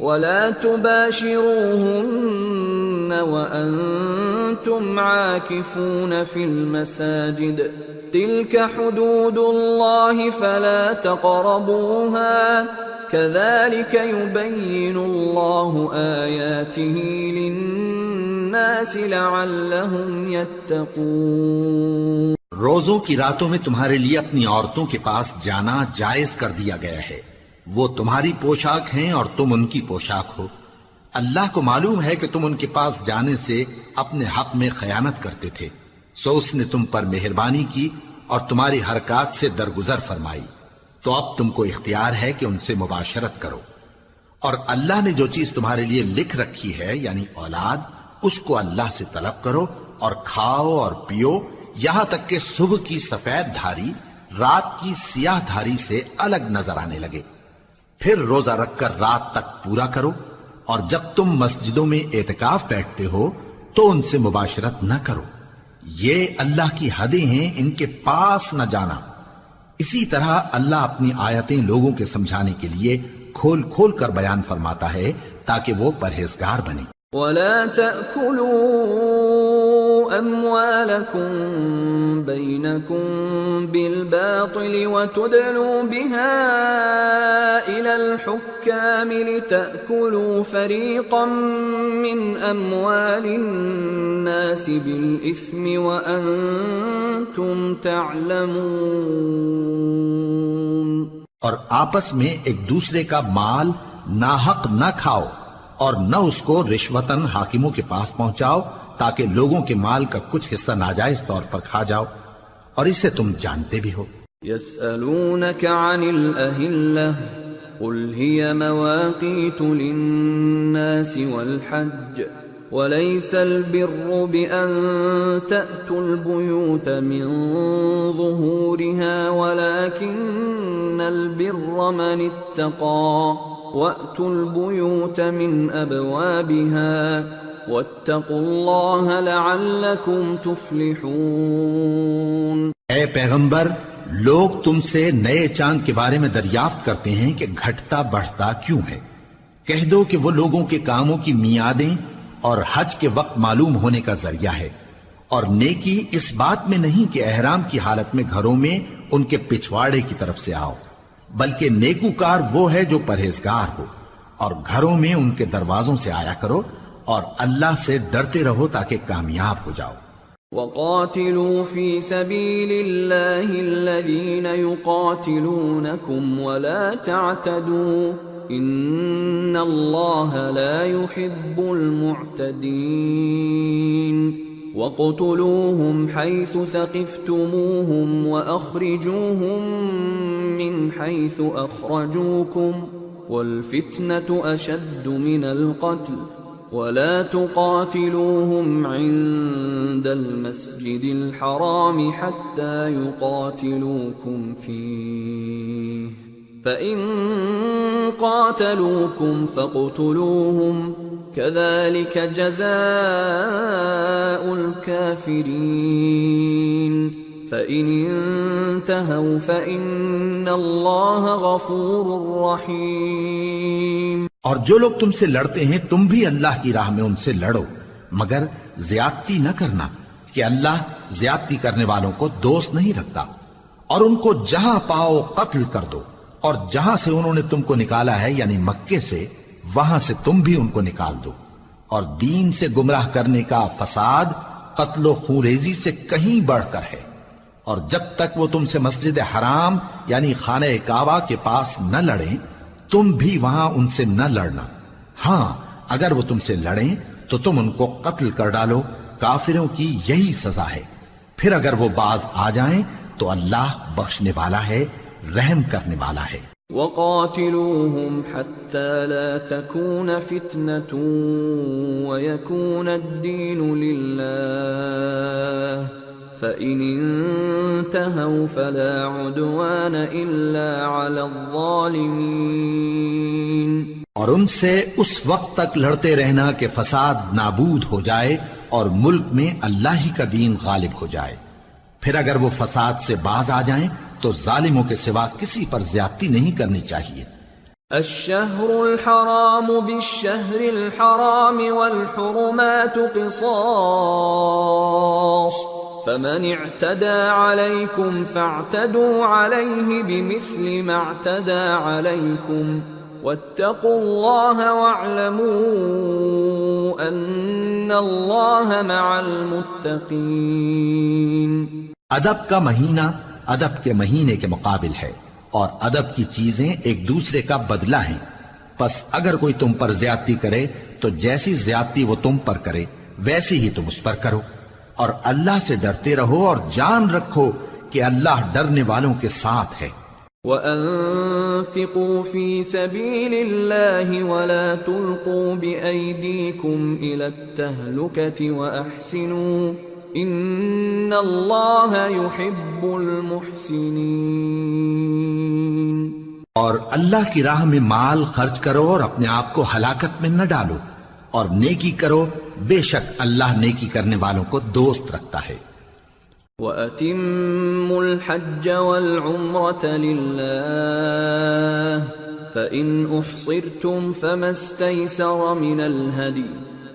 ولا تباشروهن وأنتم عاكفون في المساجد تلك حدود الله فلا تقربوها كذلك يبين الله آياته للناس لعلهم يتقون۔ روزوں کی راتوں میں تمہارے لیے اپنی عورتوں کے پاس جانا جائز کر دیا گیا ہے، وہ تمہاری پوشاک ہیں اور تم ان کی پوشاک ہو۔ اللہ کو معلوم ہے کہ تم ان کے پاس جانے سے اپنے حق میں خیانت کرتے تھے، سو اس نے تم پر مہربانی کی اور تمہاری حرکات سے درگزر فرمائی، تو اب تم کو اختیار ہے کہ ان سے مباشرت کرو، اور اللہ نے جو چیز تمہارے لیے لکھ رکھی ہے یعنی اولاد، اس کو اللہ سے طلب کرو اور کھاؤ اور پیو یہاں تک کہ صبح کی سفید دھاری رات کی سیاہ دھاری سے الگ نظر آنے لگے، پھر روزہ رکھ کر رات تک پورا کرو، اور جب تم مسجدوں میں اعتکاف بیٹھتے ہو تو ان سے مباشرت نہ کرو، یہ اللہ کی حدیں ہیں، ان کے پاس نہ جانا۔ اسی طرح اللہ اپنی آیتیں لوگوں کے سمجھانے کے لیے کھول کھول کر بیان فرماتا ہے تاکہ وہ پرہیزگار بنے۔ وَلَا تَأْكُلُوا أَمْوَالَكُمْ بَيْنَكُمْ بالباطل وتدلوا بها إلى الحكام لتأكلوا فريقا من أموال الناس بالإثم وأنتم تعلمون۔ اور آپس میں ایک دوسرے کا مال ناحق نہ کھاؤ اور نہ اس کو رشوتاً حاکموں کے پاس پہنچاؤ تاکہ لوگوں کے مال کا کچھ حصہ ناجائز طور پر کھا جاؤ، اور اسے تم جانتے بھی ہو۔ يسألونك عن الأهلة قل هي مواقيت للناس والحج وليس البر بأن تأتوا البيوت من ظهورها ولكن البر من اتقى وأتوا البيوت من أبوابها واتقوا الله لعلكم تفلحون۔ اے پیغمبر، لوگ تم سے نئے چاند کے بارے میں دریافت کرتے ہیں کہ گھٹتا بڑھتا کیوں ہے۔ کہہ دو کہ وہ لوگوں کے کاموں کی میعادیں اور حج کے وقت معلوم ہونے کا ذریعہ ہے، اور نیکی اس بات میں نہیں کہ احرام کی حالت میں گھروں میں ان کے پچھواڑے کی طرف سے آؤ، بلکہ نیکوکار وہ ہے جو پرہیزگار ہو، اور گھروں میں ان کے دروازوں سے آیا کرو اور اللہ سے ڈرتے رہو تاکہ کامیاب ہو جاؤ۔ وَقَاتِلُوا فِي سَبِيلِ اللَّهِ الَّذِينَ يُقَاتِلُونَكُمْ وَلَا تَعْتَدُوا إِنَّ اللَّهَ لَا يُحِبُّ الْمُعْتَدِينَ وَاقْتُلُوهُمْ حَيْثُ ثَقِفْتُمُوهُمْ وَأَخْرِجُوهُمْ مِنْ حَيْثُ أَخْرَجُوكُمْ وَالْفِتْنَةُ أَشَدُّ مِنَ الْقَتْلِ وَلَا تُقَاتِلُوهُمْ عِندَ الْمَسْجِدِ الْحَرَامِ حَتَّى يُقَاتِلُوكُمْ فِيهِ فَإِن قَاتَلُوكُمْ فَاقْتُلُوهُمْ كَذَلِكَ جَزَاءُ الْكَافِرِينَ فَإِنِ انتهوا فَإِنَّ اللَّهَ غَفُورٌ رَّحِيمٌ۔ اور جو لوگ تم سے لڑتے ہیں تم بھی اللہ کی راہ میں ان سے لڑو، مگر زیادتی نہ کرنا کہ اللہ زیادتی کرنے والوں کو دوست نہیں رکھتا، اور ان کو جہاں پاؤ قتل کر دو، اور جہاں سے انہوں نے تم کو نکالا ہے یعنی مکے سے، وہاں سے تم بھی ان کو نکال دو۔ اور دین سے گمراہ کرنے کا فساد قتل و خونریزی سے کہیں بڑھ کر ہے، اور جب تک وہ تم سے مسجد حرام یعنی خانہ کعبہ کے پاس نہ لڑیں تم بھی وہاں ان سے نہ لڑنا۔ ہاں اگر وہ تم سے لڑیں تو تم ان کو قتل کر ڈالو، کافروں کی یہی سزا ہے۔ پھر اگر وہ باز آ جائیں تو اللہ بخشنے والا ہے، رحم کرنے والا ہے۔ وَقَاتِلُوهُمْ حَتَّى لَا تَكُونَ فِتْنَةٌ وَيَكُونَ الدِّينُ لِلَّهِ فَإِنِ انتهوا فَلَا عُدْوَانَ إِلَّا عَلَى الظَّالِمِينَ۔ اور ان سے اس وقت تک لڑتے رہنا کہ فساد نابود ہو جائے اور ملک میں اللہ ہی کا دین غالب ہو جائے۔ پھر اگر وہ فساد سے باز آ جائیں تو ظالموں کے سوا کسی پر زیادتی نہیں کرنی چاہیے۔ الشهر الحرام بالشهر الحرام والحرمات قصاص فمن اعتدى عليكم فاعتدوا عليه بمثل ما اعتدى عليكم واتقوا الله واعلموا ان الله مع المتقين۔ ادب کا مہینہ ادب کے مہینے کے مقابل ہے، اور ادب کی چیزیں ایک دوسرے کا بدلہ ہیں۔ پس اگر کوئی تم پر زیادتی کرے تو جیسی زیادتی وہ تم پر کرے ویسی ہی تم اس پر کرو، اور اللہ سے ڈرتے رہو اور جان رکھو کہ اللہ ڈرنے والوں کے ساتھ ہے۔ وَأَنفِقُوا فِي سَبِيلِ اللَّهِ وَلَا تُلْقُوا بِأَيْدِيكُمْ إِلَى التَّهْلُكَةِ وَأَحْسِنُوا إِنَّ اللَّهَ يُحِبُّ الْمُحْسِنِينَ۔ اور اللہ کی راہ میں مال خرچ کرو اور اپنے آپ کو ہلاکت میں نہ ڈالو، اور نیکی کرو، بے شک اللہ نیکی کرنے والوں کو دوست رکھتا ہے۔ وَأَتِمُّوا الْحَجَّ وَالْعُمْرَةَ لِلَّهِ فَإِنْ أُحْصِرْتُمْ فَمَا اسْتَيْسَرَ مِنَ الْهَدْيِ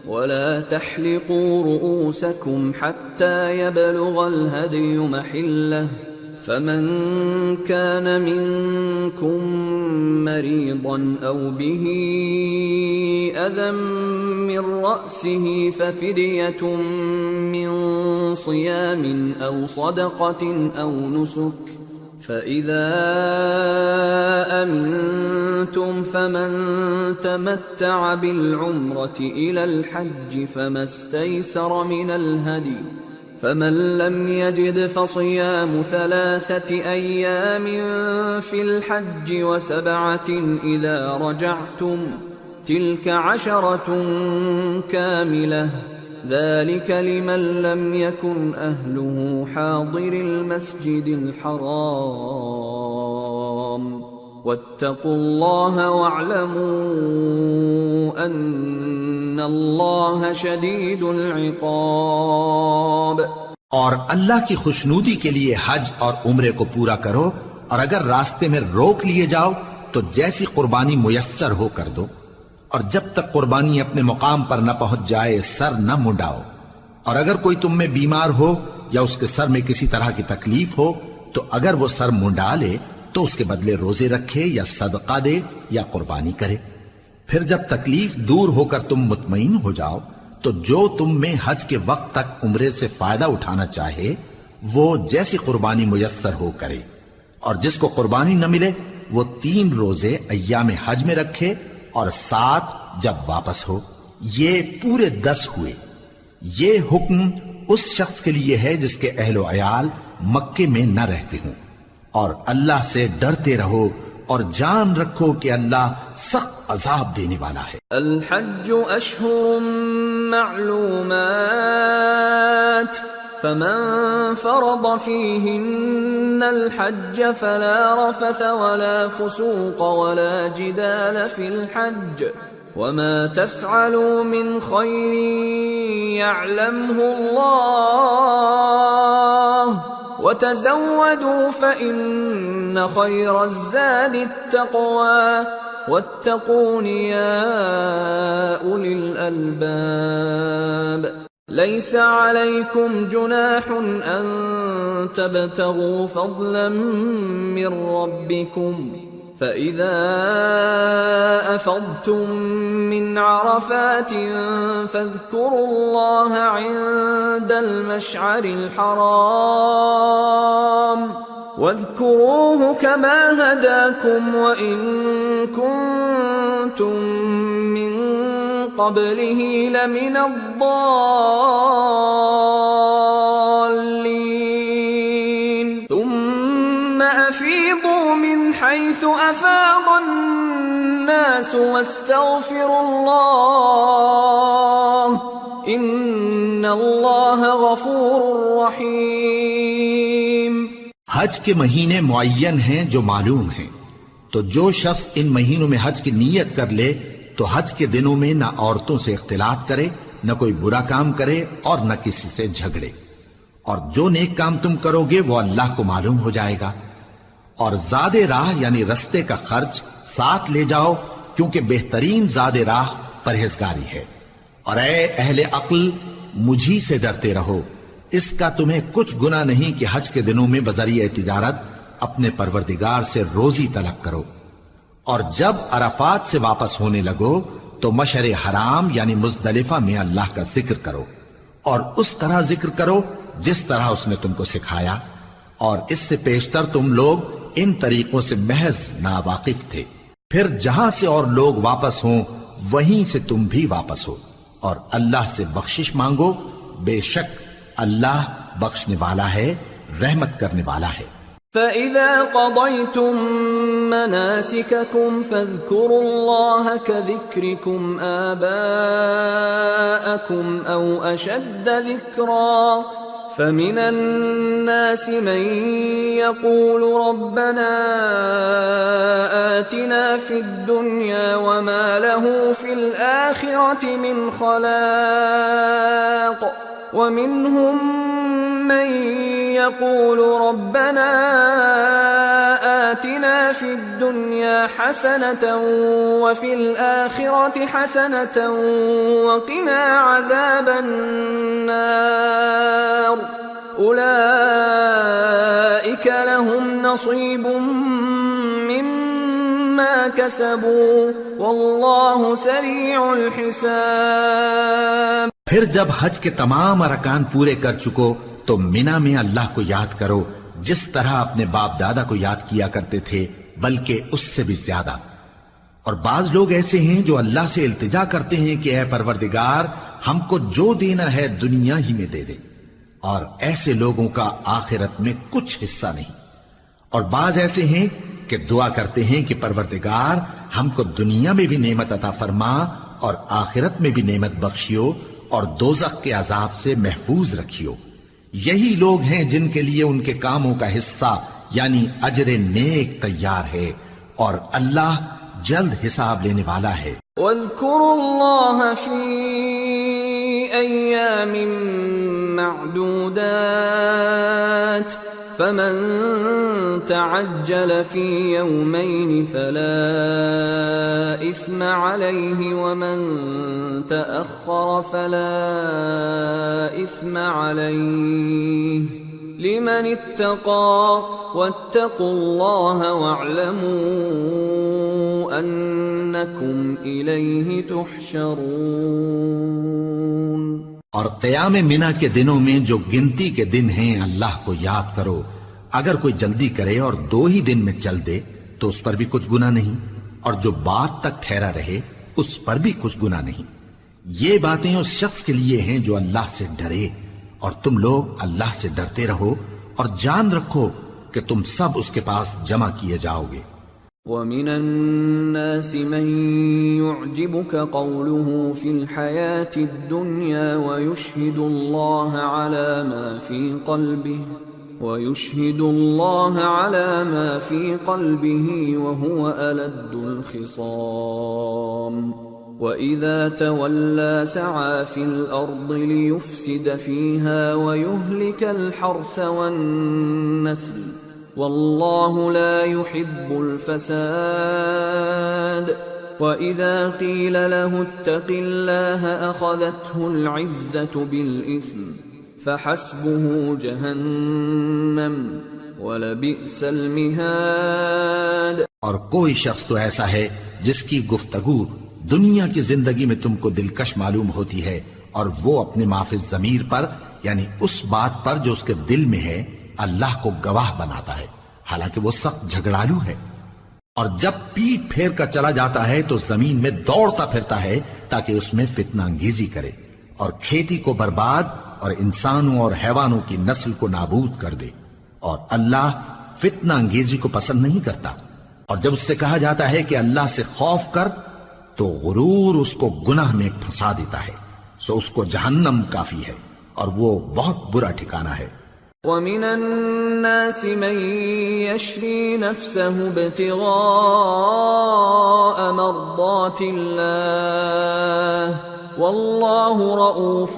وَلَا تَحْلِقُوا رُؤُوسَكُمْ حَتَّى يَبْلُغَ الْهَدْيُ مَحِلَّهُ فمن كان منكم مريضا أو به أذى من رأسه ففدية من صيام أو صدقة أو نسك فإذا أمنتم فمن تمتع بالعمرة إلى الحج فما استيسر من الهدي فمن لم يجد فصيام 3 أيام في الحج و7 إذا رجعتم تلك 10 كاملة ذلك لمن لم يكن أهله حاضر المسجد الحرام واتقوا الله واعلموا أن الله شديد العقاب. اور اللہ کی خوشنودی کے لیے حج اور عمرے کو پورا کرو، اور اگر راستے میں روک لیے جاؤ تو جیسی قربانی میسر ہو کر دو، اور جب تک قربانی اپنے مقام پر نہ پہنچ جائے سر نہ منڈاؤ، اور اگر کوئی تم میں بیمار ہو یا اس کے سر میں کسی طرح کی تکلیف ہو تو اگر وہ سر منڈا لے تو اس کے بدلے روزے رکھے یا صدقہ دے یا قربانی کرے. پھر جب تکلیف دور ہو کر تم مطمئن ہو جاؤ تو جو تم میں حج کے وقت تک عمرے سے فائدہ اٹھانا چاہے وہ جیسی قربانی میسر ہو کرے، اور جس کو قربانی نہ ملے وہ 3 روزے ایام حج میں رکھے اور 7 جب واپس ہو. یہ پورے 10 ہوئے. یہ حکم اس شخص کے لیے ہے جس کے اہل و عیال مکے میں نہ رہتے ہوں. اور اللہ سے ڈرتے رہو اور جان رکھو کہ اللہ سخت عذاب دینے والا ہے. الحج اشہر معلومات فمن فرض فيهن الحج فلا رفث ولا فسوق ولا جدال في الحج وما تفعلوا من خير يعلمه الله وتزودوا فإن خير الزاد التقوى واتقون يا أولي الألباب. ليس عليكم جناح أن تبتغوا فضلا من ربكم فإذا أفضتم من عرفات فاذكروا الله عند المشعر الحرام واذكروه كما هداكم وإن كنتم من قبله لمن الضالين ثم أفيضوا من حيث أفاض الناس واستغفروا الله إن الله غفور رحيم. حج کے مہینے معین ہیں جو معلوم ہیں، تو جو شخص ان مہینوں میں حج کی نیت کر لے تو حج کے دنوں میں نہ عورتوں سے اختلاط کرے، نہ کوئی برا کام کرے اور نہ کسی سے جھگڑے. اور جو نیک کام تم کرو گے وہ اللہ کو معلوم ہو جائے گا. اور زاد راہ یعنی رستے کا خرچ ساتھ لے جاؤ، کیونکہ بہترین زاد راہ پرہیزگاری ہے. اور اے اہل عقل مجھی سے ڈرتے رہو، اس کا تمہیں کچھ گناہ نہیں کہ حج کے دنوں میں بذریعہ تجارت اپنے پروردگار سے روزی طلب کرو. اور جب عرفات سے واپس ہونے لگو تو مشعر حرام یعنی مزدلفہ میں اللہ کا ذکر کرو، اور اس طرح ذکر کرو جس طرح اس نے تم کو سکھایا، اور اس سے پیشتر تم لوگ ان طریقوں سے محض ناواقف تھے. پھر جہاں سے اور لوگ واپس ہوں وہیں سے تم بھی واپس ہو، اور اللہ سے بخشش مانگو، بے شک اللہ بخشنے والا ہے، رحمت کرنے والا ہے. فَإِذَا قَضَيْتُم مَّنَاسِكَكُمْ فَاذْكُرُوا اللَّهَ كَذِكْرِكُمْ آبَاءَكُمْ أَوْ أَشَدَّ ذِكْرًا فَمِنَ النَّاسِ مَن يَقُولُ رَبَّنَا آتِنَا فِي الدُّنْيَا وَمَا لَهُ فِي الْآخِرَةِ مِنْ خَلَاقٍ وَمِنْهُم من يقول ربنا آتنا في الدنيا حسنة وفي الآخرة حسنة وقنا عذاب النار أولئك لهم نصيب مما كسبوا والله سريع الحساب۔ پھر جب حج کے تمام ارکان پورے کر چکو تو مینا میں اللہ کو یاد کرو جس طرح اپنے باپ دادا کو یاد کیا کرتے تھے، بلکہ اس سے بھی زیادہ۔ اور بعض لوگ ایسے ہیں جو اللہ سے التجا کرتے ہیں کہ اے پروردگار ہم کو جو دینا ہے دنیا ہی میں دے دے، اور ایسے لوگوں کا آخرت میں کچھ حصہ نہیں۔ اور بعض ایسے ہیں کہ دعا کرتے ہیں کہ پروردگار ہم کو دنیا میں بھی نعمت عطا فرما اور آخرت میں بھی نعمت بخشیو اور دوزخ کے عذاب سے محفوظ رکھیو۔ یہی لوگ ہیں جن کے لیے ان کے کاموں کا حصہ یعنی اجر نیک تیار ہے، اور اللہ جلد حساب لینے والا ہے۔ واذكروا الله في أيام معدودات فمن تعجل في يومين فلا إثم عليه ومن تأخر فلا إثم عليه لمن اتقى واتقوا الله واعلموا أنكم إليه تحشرون۔ اور قیام منا کے دنوں میں جو گنتی کے دن ہیں اللہ کو یاد کرو، اگر کوئی جلدی کرے اور 2 ہی دن میں چل دے تو اس پر بھی کچھ گناہ نہیں، اور جو بات تک ٹھہرا رہے اس پر بھی کچھ گناہ نہیں۔ یہ باتیں اس شخص کے لیے ہیں جو اللہ سے ڈرے، اور تم لوگ اللہ سے ڈرتے رہو اور جان رکھو کہ تم سب اس کے پاس جمع کیے جاؤ گے۔ وَمِنَ النَّاسِ مَن يُعْجِبُكَ قَوْلُهُ فِي الْحَيَاةِ الدُّنْيَا وَيُشْهِدُ اللَّهَ عَلَى مَا فِي قَلْبِهِ وَهُوَ أَلَدُّ الْخِصَامِ وَإِذَا تَوَلَّى سَعَى فِي الْأَرْضِ لِيُفْسِدَ فِيهَا وَيُهْلِكَ الْحَرْثَ وَالنَّسْلَ وَاللَّهُ لَا يُحِبُّ الْفَسَادَ وَإِذَا قِيلَ لَهُ اتَّقِ اللَّهَ أَخَذَتْهُ الْعِزَّةُ بِالْإِثْمِ فَحَسْبُهُ جَهَنَّمُ وَلَبِئْسَ الْمِهَادُ۔ اور کوئی شخص تو ایسا ہے جس کی گفتگو دنیا کی زندگی میں تم کو دلکش معلوم ہوتی ہے، اور وہ اپنے معافی ضمیر پر یعنی اس بات پر جو اس کے دل میں ہے اللہ کو گواہ بناتا ہے، حالانکہ وہ سخت جھگڑالو ہے۔ اور جب پیٹ پھیر کر چلا جاتا ہے تو زمین میں دوڑتا پھرتا ہے تاکہ اس میں فتنہ انگیزی کرے اور کھیتی کو برباد اور انسانوں اور حیوانوں کی نسل کو نابود کر دے، اور اللہ فتنہ انگیزی کو پسند نہیں کرتا۔ اور جب اس سے کہا جاتا ہے کہ اللہ سے خوف کر تو غرور اس کو گناہ میں پھنسا دیتا ہے، سو اس کو جہنم کافی ہے اور وہ بہت برا ٹھکانہ ہے۔ وَمِنَ النَّاسِ مَن يَشْرِي نَفْسَهُ ابْتِغَاءَ مَرْضَاتِ اللَّهِ وَاللَّهُ رَءُوفٌ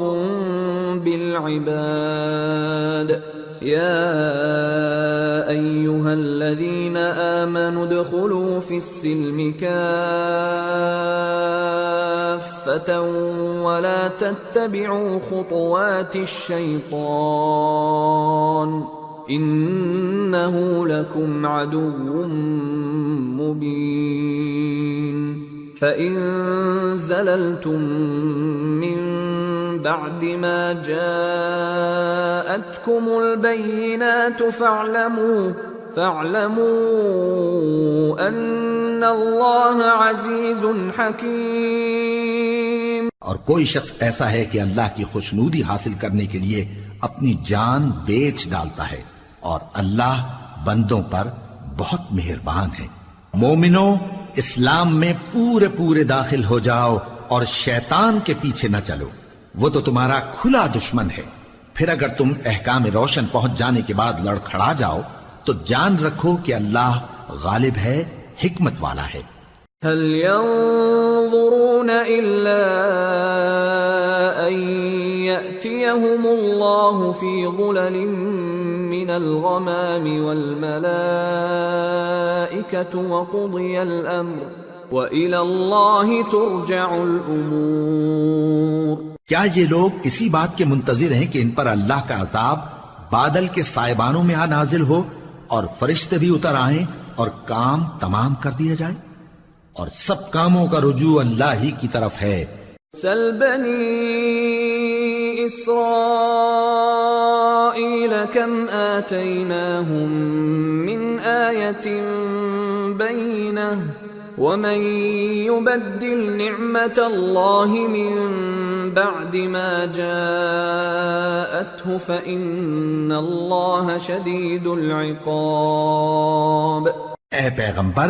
بِالْعِبَادِ۔ يَا أَيُّهَا الَّذِينَ آمَنُوا ادْخُلُوا فِي السِّلْمِ كَافَّةً وَلَا تَتَّبِعُوا خُطُوَاتِ الشَّيْطَانِ إِنَّهُ لَكُمْ عَدُوٌّ مُّبِينٌ۔ فَإِن زَلَلْتُم مِّن بَعْدِ مَا جَاءَتْكُمُ الْبَيِّنَاتُ فَاعْلَمُوا أَنَّ اللَّهَ عَزِيزٌ حَكِيمٌ۔ اور کوئی شخص ایسا ہے کہ اللہ کی خوشنودی حاصل کرنے کے لیے اپنی جان بیچ ڈالتا ہے، اور اللہ بندوں پر بہت مہربان ہے۔ مومنو، اسلام میں پورے پورے داخل ہو جاؤ اور شیطان کے پیچھے نہ چلو، وہ تو تمہارا کھلا دشمن ہے۔ پھر اگر تم احکام روشن پہنچ جانے کے بعد لڑکھڑا جاؤ تو جان رکھو کہ اللہ غالب ہے، حکمت والا ہے۔ هل ينظرون إلا أن يأتيهم الله في ظلل من الغمام والملائكة وقضي الأمر وإلى الله ترجع الأمور۔ کیا یہ لوگ اسی بات کے منتظر ہیں کہ ان پر اللہ کا عذاب بادل کے سائبانوں میں نازل ہو اور فرشتے بھی اتر آئیں اور کام تمام کر دیا جائے، اور سب کاموں کا رجوع اللہ ہی کی طرف ہے۔ سل بنی اسرائیل کم آتیناہم من آیت بینہ ومن يبدل نعمت اللہ من بعد ما جاءته فإن اللہ شدید العقاب۔ اے پیغمبر،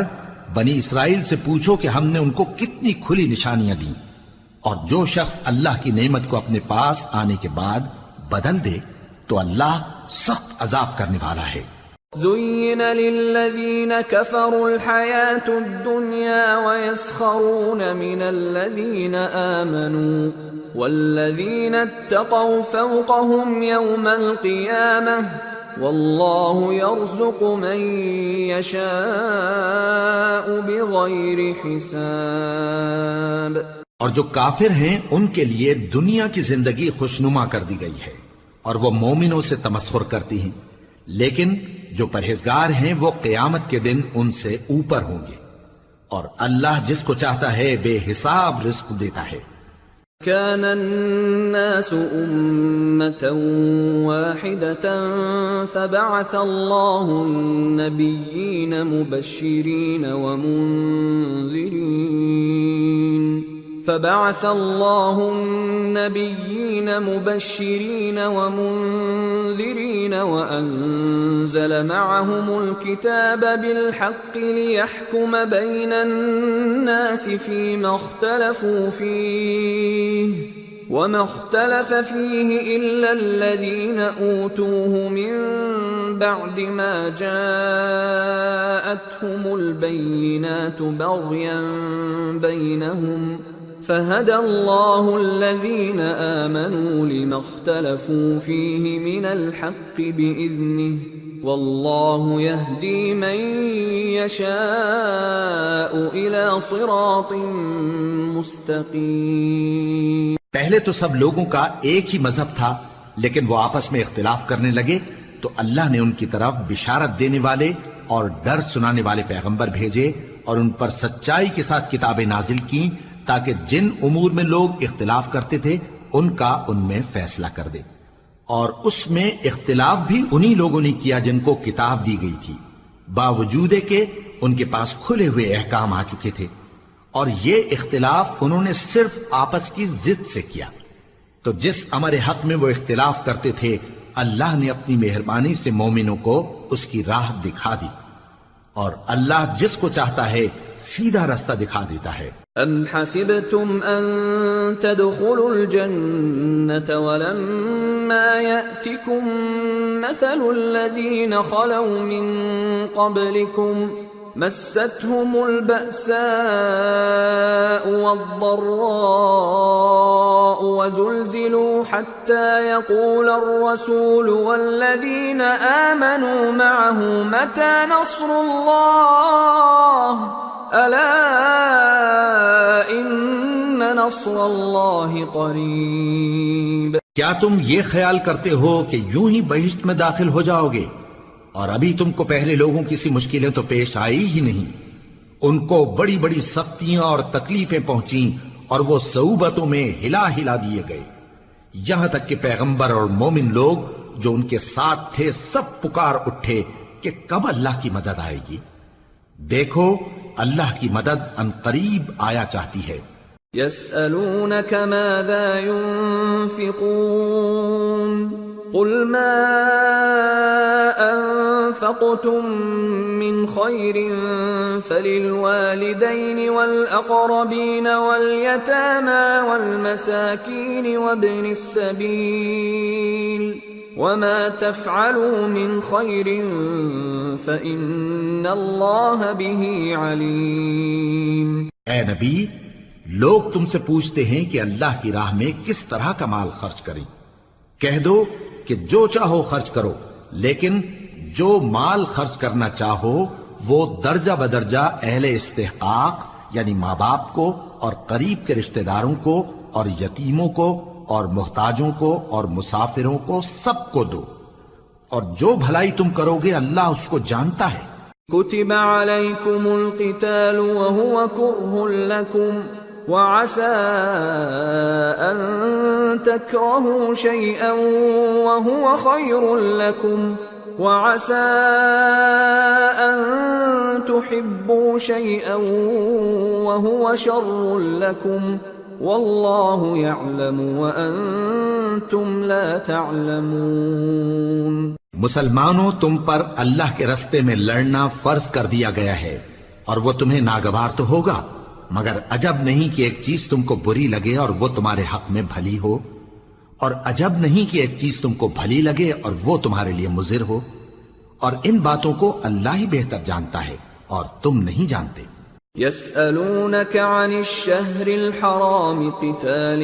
بنی اسرائیل سے پوچھو کہ ہم نے ان کو کتنی کھلی نشانیاں دیں، اور جو شخص اللہ کی نعمت کو اپنے پاس آنے کے بعد بدل دے تو اللہ سخت عذاب کرنے والا ہے۔ زين للذين كفروا الحياة الدنيا ويسخرون من الذين آمنوا والذين اتقوا فوقهم يوم القيامة والله يرزق من يشاء بغير حساب۔ اور جو کافر ہیں ان کے لیے دنیا کی زندگی خوشنما کر دی گئی ہے اور وہ مومنوں سے تمسخر کرتی ہیں، لیکن جو پرہیزگار ہیں وہ قیامت کے دن ان سے اوپر ہوں گے، اور اللہ جس کو چاہتا ہے بے حساب رزق دیتا ہے۔ كان الناس أمة واحدة فبعث الله النبيين مبشرين ومنذرين وأنزل معهم الكتاب بالحق ليحكم بين الناس فيما اختلفوا فيه وما اختلف فيه إلا الذين أوتوه من بعد ما جاءتهم البينات بغيا بينهم فهدى الله الذين آمنوا لما اختلفوا فيه من الحق بإذنه والله يهدي من يشاء إلى صراط مستقيم۔ پہلے تو سب لوگوں کا ایک ہی مذہب تھا، لیکن وہ آپس میں اختلاف کرنے لگے تو اللہ نے ان کی طرف بشارت دینے والے اور ڈر سنانے والے پیغمبر بھیجے اور ان پر سچائی کے ساتھ کتابیں نازل کی تاکہ جن امور میں لوگ اختلاف کرتے تھے ان کا ان میں فیصلہ کر دے، اور اس میں اختلاف بھی انہی لوگوں نے کیا جن کو کتاب دی گئی تھی، باوجود کہ ان کے پاس کھلے ہوئے احکام آ چکے تھے، اور یہ اختلاف انہوں نے صرف آپس کی ضد سے کیا۔ تو جس امر حق میں وہ اختلاف کرتے تھے اللہ نے اپنی مہربانی سے مومنوں کو اس کی راہ دکھا دی، اور اللہ جس کو چاہتا ہے سیدھا رستہ دکھا دیتا ہے۔ ام حسبتم ان تدخلوا الجنة ولما يأتكم مثل الذين خلوا من قبلكم مستهم البأساء والضراء وزلزلوا حتى يقول الرسول والذين آمنوا معه متى نصر الله ألا إن نصر الله قريب۔ کیا تم یہ خیال کرتے ہو کہ یوں ہی بہشت میں داخل ہو جاؤ گے، اور ابھی تم کو پہلے لوگوں کی سی مشکلیں تو پیش آئی ہی نہیں، ان کو بڑی بڑی سختیاں اور تکلیفیں پہنچیں اور وہ صعوبتوں میں ہلا ہلا دیے گئے، یہاں تک کہ پیغمبر اور مومن لوگ جو ان کے ساتھ تھے سب پکار اٹھے کہ کب اللہ کی مدد آئے گی۔ دیکھو اللہ کی مدد ان قریب آیا چاہتی ہے۔ يسألونك ماذا ينفقون قل ما أنفقتم من خير فللوالدين والأقربين واليتامى والمساكين وابن السبيل وما تفعلوا من خير فإن الله به عليم۔ اے نبی، لوگ تم سے پوچھتے ہیں کہ اللہ کی راہ میں کس طرح کا مال خرچ کریں، کہہ دو کہ جو چاہو خرچ کرو، لیکن جو مال خرچ کرنا چاہو وہ درجہ بدرجہ اہل استحقاق یعنی ماں باپ کو اور قریب کے رشتہ داروں کو اور یتیموں کو اور محتاجوں کو اور مسافروں کو سب کو دو، اور جو بھلائی تم کرو گے اللہ اس کو جانتا ہے۔ كتب عليكم القتال وهو كره لكم وعسى أن تكرهوا شيئا وهو خير لكم وعسى أن تحبوا شيئا وهو شر لكم والله يعلم وأنتم لا تعلمون۔ مسلمانوں، تم پر اللہ کے رستے میں لڑنا فرض کر دیا گیا ہے اور وہ تمہیں ناگوار تو ہوگا، مگر عجب نہیں کہ ایک چیز تم کو بری لگے اور وہ تمہارے حق میں بھلی ہو، اور عجب نہیں کہ ایک چیز تم کو بھلی لگے اور وہ تمہارے لیے مضر ہو، اور ان باتوں کو اللہ ہی بہتر جانتا ہے اور تم نہیں جانتے۔ يسألونك عن الشهر الحرام قتال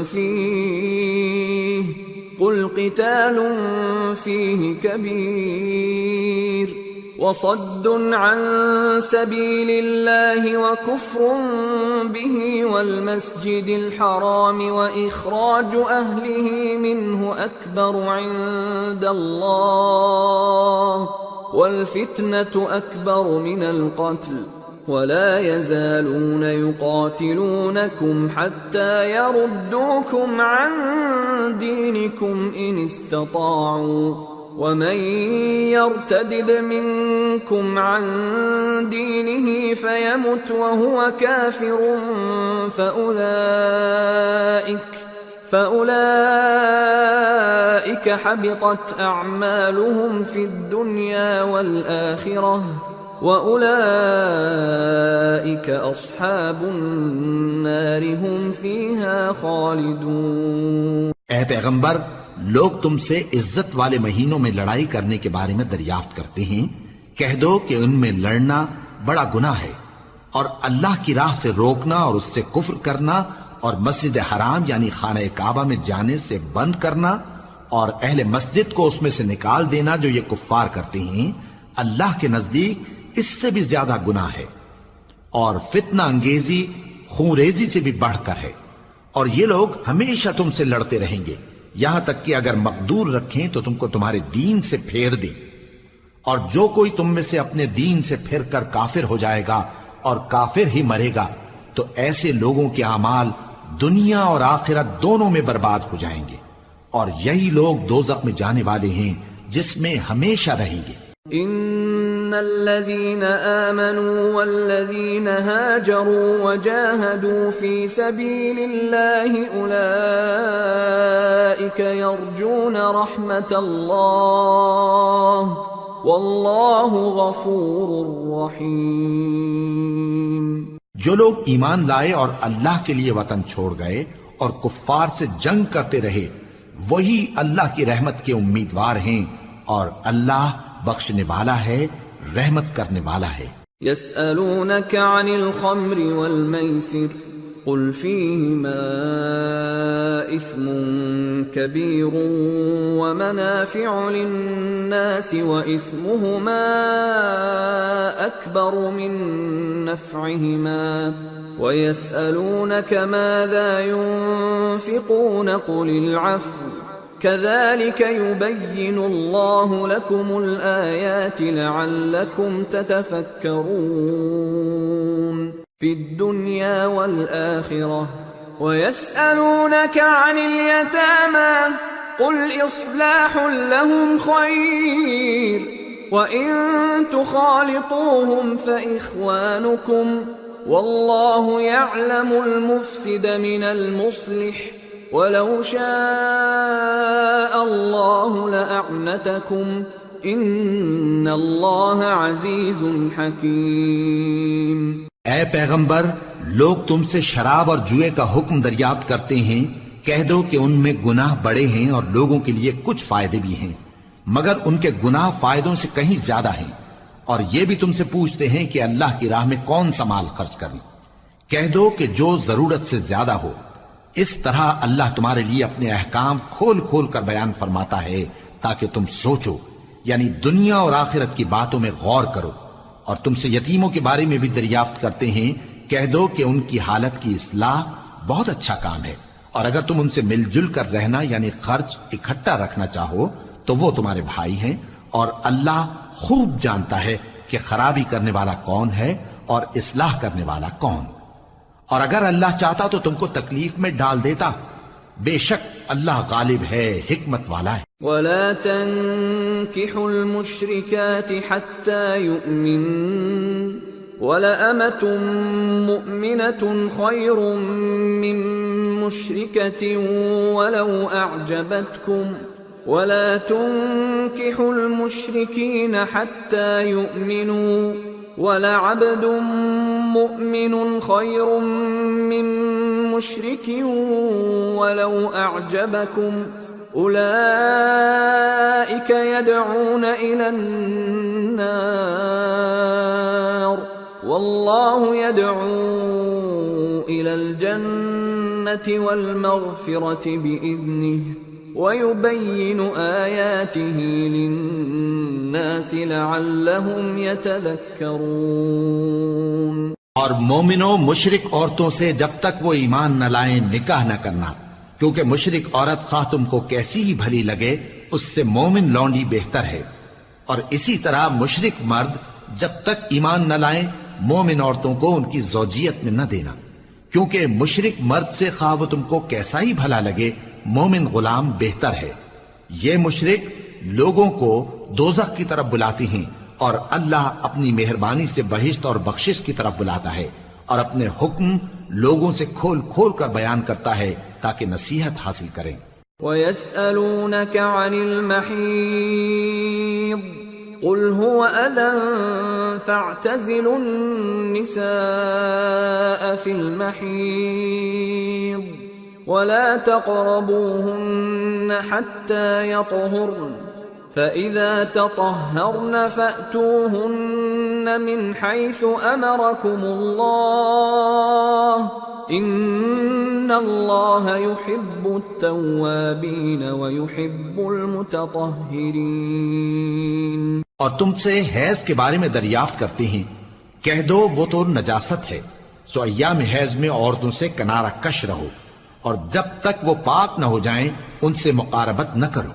فيه قل قتال فيه كبير وصد عن سبيل الله وكفر به والمسجد الحرام وإخراج أهله منه أكبر عند الله والفتنة أكبر من القتل ولا يزالون يقاتلونكم حتى يردوكم عن دينكم إن استطاعوا ومن يرتدد منكم عن دينه فيمت وهو كافر فأولئك حبطت أعمالهم في الدنيا والآخرة وَأُولَئِكَ أَصْحَابُ النَّارِ هُمْ فِيهَا خَالِدُونَ۔ اے پیغمبر، لوگ تم سے عزت والے مہینوں میں لڑائی کرنے کے بارے میں دریافت کرتے ہیں، کہہ دو کہ ان میں لڑنا بڑا گناہ ہے، اور اللہ کی راہ سے روکنا اور اس سے کفر کرنا اور مسجد حرام یعنی خانہ کعبہ میں جانے سے بند کرنا اور اہل مسجد کو اس میں سے نکال دینا جو یہ کفار کرتے ہیں، اللہ کے نزدیک اس سے بھی زیادہ گناہ ہے، اور فتنہ انگیزی خون ریزی سے بھی بڑھ کر ہے، اور یہ لوگ ہمیشہ تم سے لڑتے رہیں گے یہاں تک کہ اگر مقدور رکھیں تو تم کو تمہارے دین سے پھیر دیں، اور جو کوئی تم میں سے اپنے دین سے پھر کر کافر ہو جائے گا اور کافر ہی مرے گا تو ایسے لوگوں کے اعمال دنیا اور آخرت دونوں میں برباد ہو جائیں گے، اور یہی لوگ دوزخ میں جانے والے ہیں جس میں ہمیشہ رہیں گے۔ ان الذين آمنوا والذين هاجروا وجاهدوا في سبيل الله اولئك يرجون رحمة الله والله غفور رحيم۔ جو لوگ ایمان لائے اور اللہ کے لیے وطن چھوڑ گئے اور کفار سے جنگ کرتے رہے وہی اللہ کی رحمت کے امیدوار ہیں، اور اللہ بخشنے والا ہے، رحمت کرنے والا ہے۔ يسألونك عن الخمر والميسر قل فيهما إثم كبير ومنافع للناس وإثمهما أكبر من نفعهما ويسألونك ماذا ينفقون قل العفو كذلك يبين الله لكم الآيات لعلكم تتفكرون في الدنيا والآخرة ويسألونك عن اليتامى قل إصلاح لهم خير وإن تخالطوهم فإخوانكم والله يعلم المفسد من المصلح وَلَوْ شَاءَ اللَّهُ لَأَعْنَتَكُمْ إِنَّ اللَّهَ عَزِيزٌ حَكِيمٌ۔ اے پیغمبر، لوگ تم سے شراب اور جوئے کا حکم دریافت کرتے ہیں، کہہ دو کہ ان میں گناہ بڑے ہیں اور لوگوں کے لیے کچھ فائدے بھی ہیں، مگر ان کے گناہ فائدوں سے کہیں زیادہ ہیں، اور یہ بھی تم سے پوچھتے ہیں کہ اللہ کی راہ میں کون سا مال خرچ کریں، کہہ دو کہ جو ضرورت سے زیادہ ہو۔ اس طرح اللہ تمہارے لیے اپنے احکام کھول کھول کر بیان فرماتا ہے تاکہ تم سوچو، یعنی دنیا اور آخرت کی باتوں میں غور کرو۔ اور تم سے یتیموں کے بارے میں بھی دریافت کرتے ہیں، کہہ دو کہ ان کی حالت کی اصلاح بہت اچھا کام ہے، اور اگر تم ان سے مل جل کر رہنا یعنی خرچ اکٹھا رکھنا چاہو تو وہ تمہارے بھائی ہیں، اور اللہ خوب جانتا ہے کہ خرابی کرنے والا کون ہے اور اصلاح کرنے والا کون. اور اگر اللہ چاہتا تو تم کو تکلیف میں ڈال دیتا، بے شک اللہ غالب ہے، حکمت والا ہے. ولا تنكحوا المشركات حتى يؤمن ولأمة مؤمنة خير من مشركة ولو أعجبتكم ولا تنكحوا المشركين حتى يؤمنوا ولعبد مؤمن خير من مشرك ولو أعجبكم أولئك يدعون إلى النار والله يدعو إلى الجنة والمغفرة بإذنه وَيُبَيِّنُ آيَاتِهِ لِلنَّاسِ لَعَلَّهُمْ يَتَذَكَّرُونَ. اور مومنوں مشرک عورتوں سے جب تک وہ ایمان نہ لائیں نکاح نہ کرنا، کیونکہ مشرک عورت خواہ تم کو کیسی ہی بھلی لگے اس سے مومن لونڈی بہتر ہے. اور اسی طرح مشرک مرد جب تک ایمان نہ لائیں مومن عورتوں کو ان کی زوجیت میں نہ دینا، کیونکہ مشرک مرد سے خواہ وہ تم کو کیسا ہی بھلا لگے مومن غلام بہتر ہے. یہ مشرک لوگوں کو دوزخ کی طرف بلاتی ہیں، اور اللہ اپنی مہربانی سے بہشت اور بخشش کی طرف بلاتا ہے، اور اپنے حکم لوگوں سے کھول کھول کر بیان کرتا ہے تاکہ نصیحت حاصل کریں. وَيَسْأَلُونَكَ عَنِ الْمَحِيضِ قُلْ هُوَ أَذًى فَاعْتَزِلُوا النِّسَاءَ فِي الْمَحِيضِ وَلَا تَقْرَبُوهُنَّ حَتَّى يَطْهُرْنَ فَإِذَا تَطَهَّرْنَ فَأْتُوهُنَّ مِنْ حَيْثُ أَمَرَكُمُ اللَّهُ إِنَّ اللَّهَ يُحِبُّ التَّوَّابِينَ وَيُحِبُّ الْمُتَطَهِّرِينَ. اور تم سے حیض کے بارے میں دریافت کرتے ہیں، کہہ دو وہ تو نجاست ہے، سو ایام حیض میں عورتوں سے کنارہ کش رہو، اور جب تک وہ پاک نہ ہو جائیں ان سے مقاربت نہ کرو.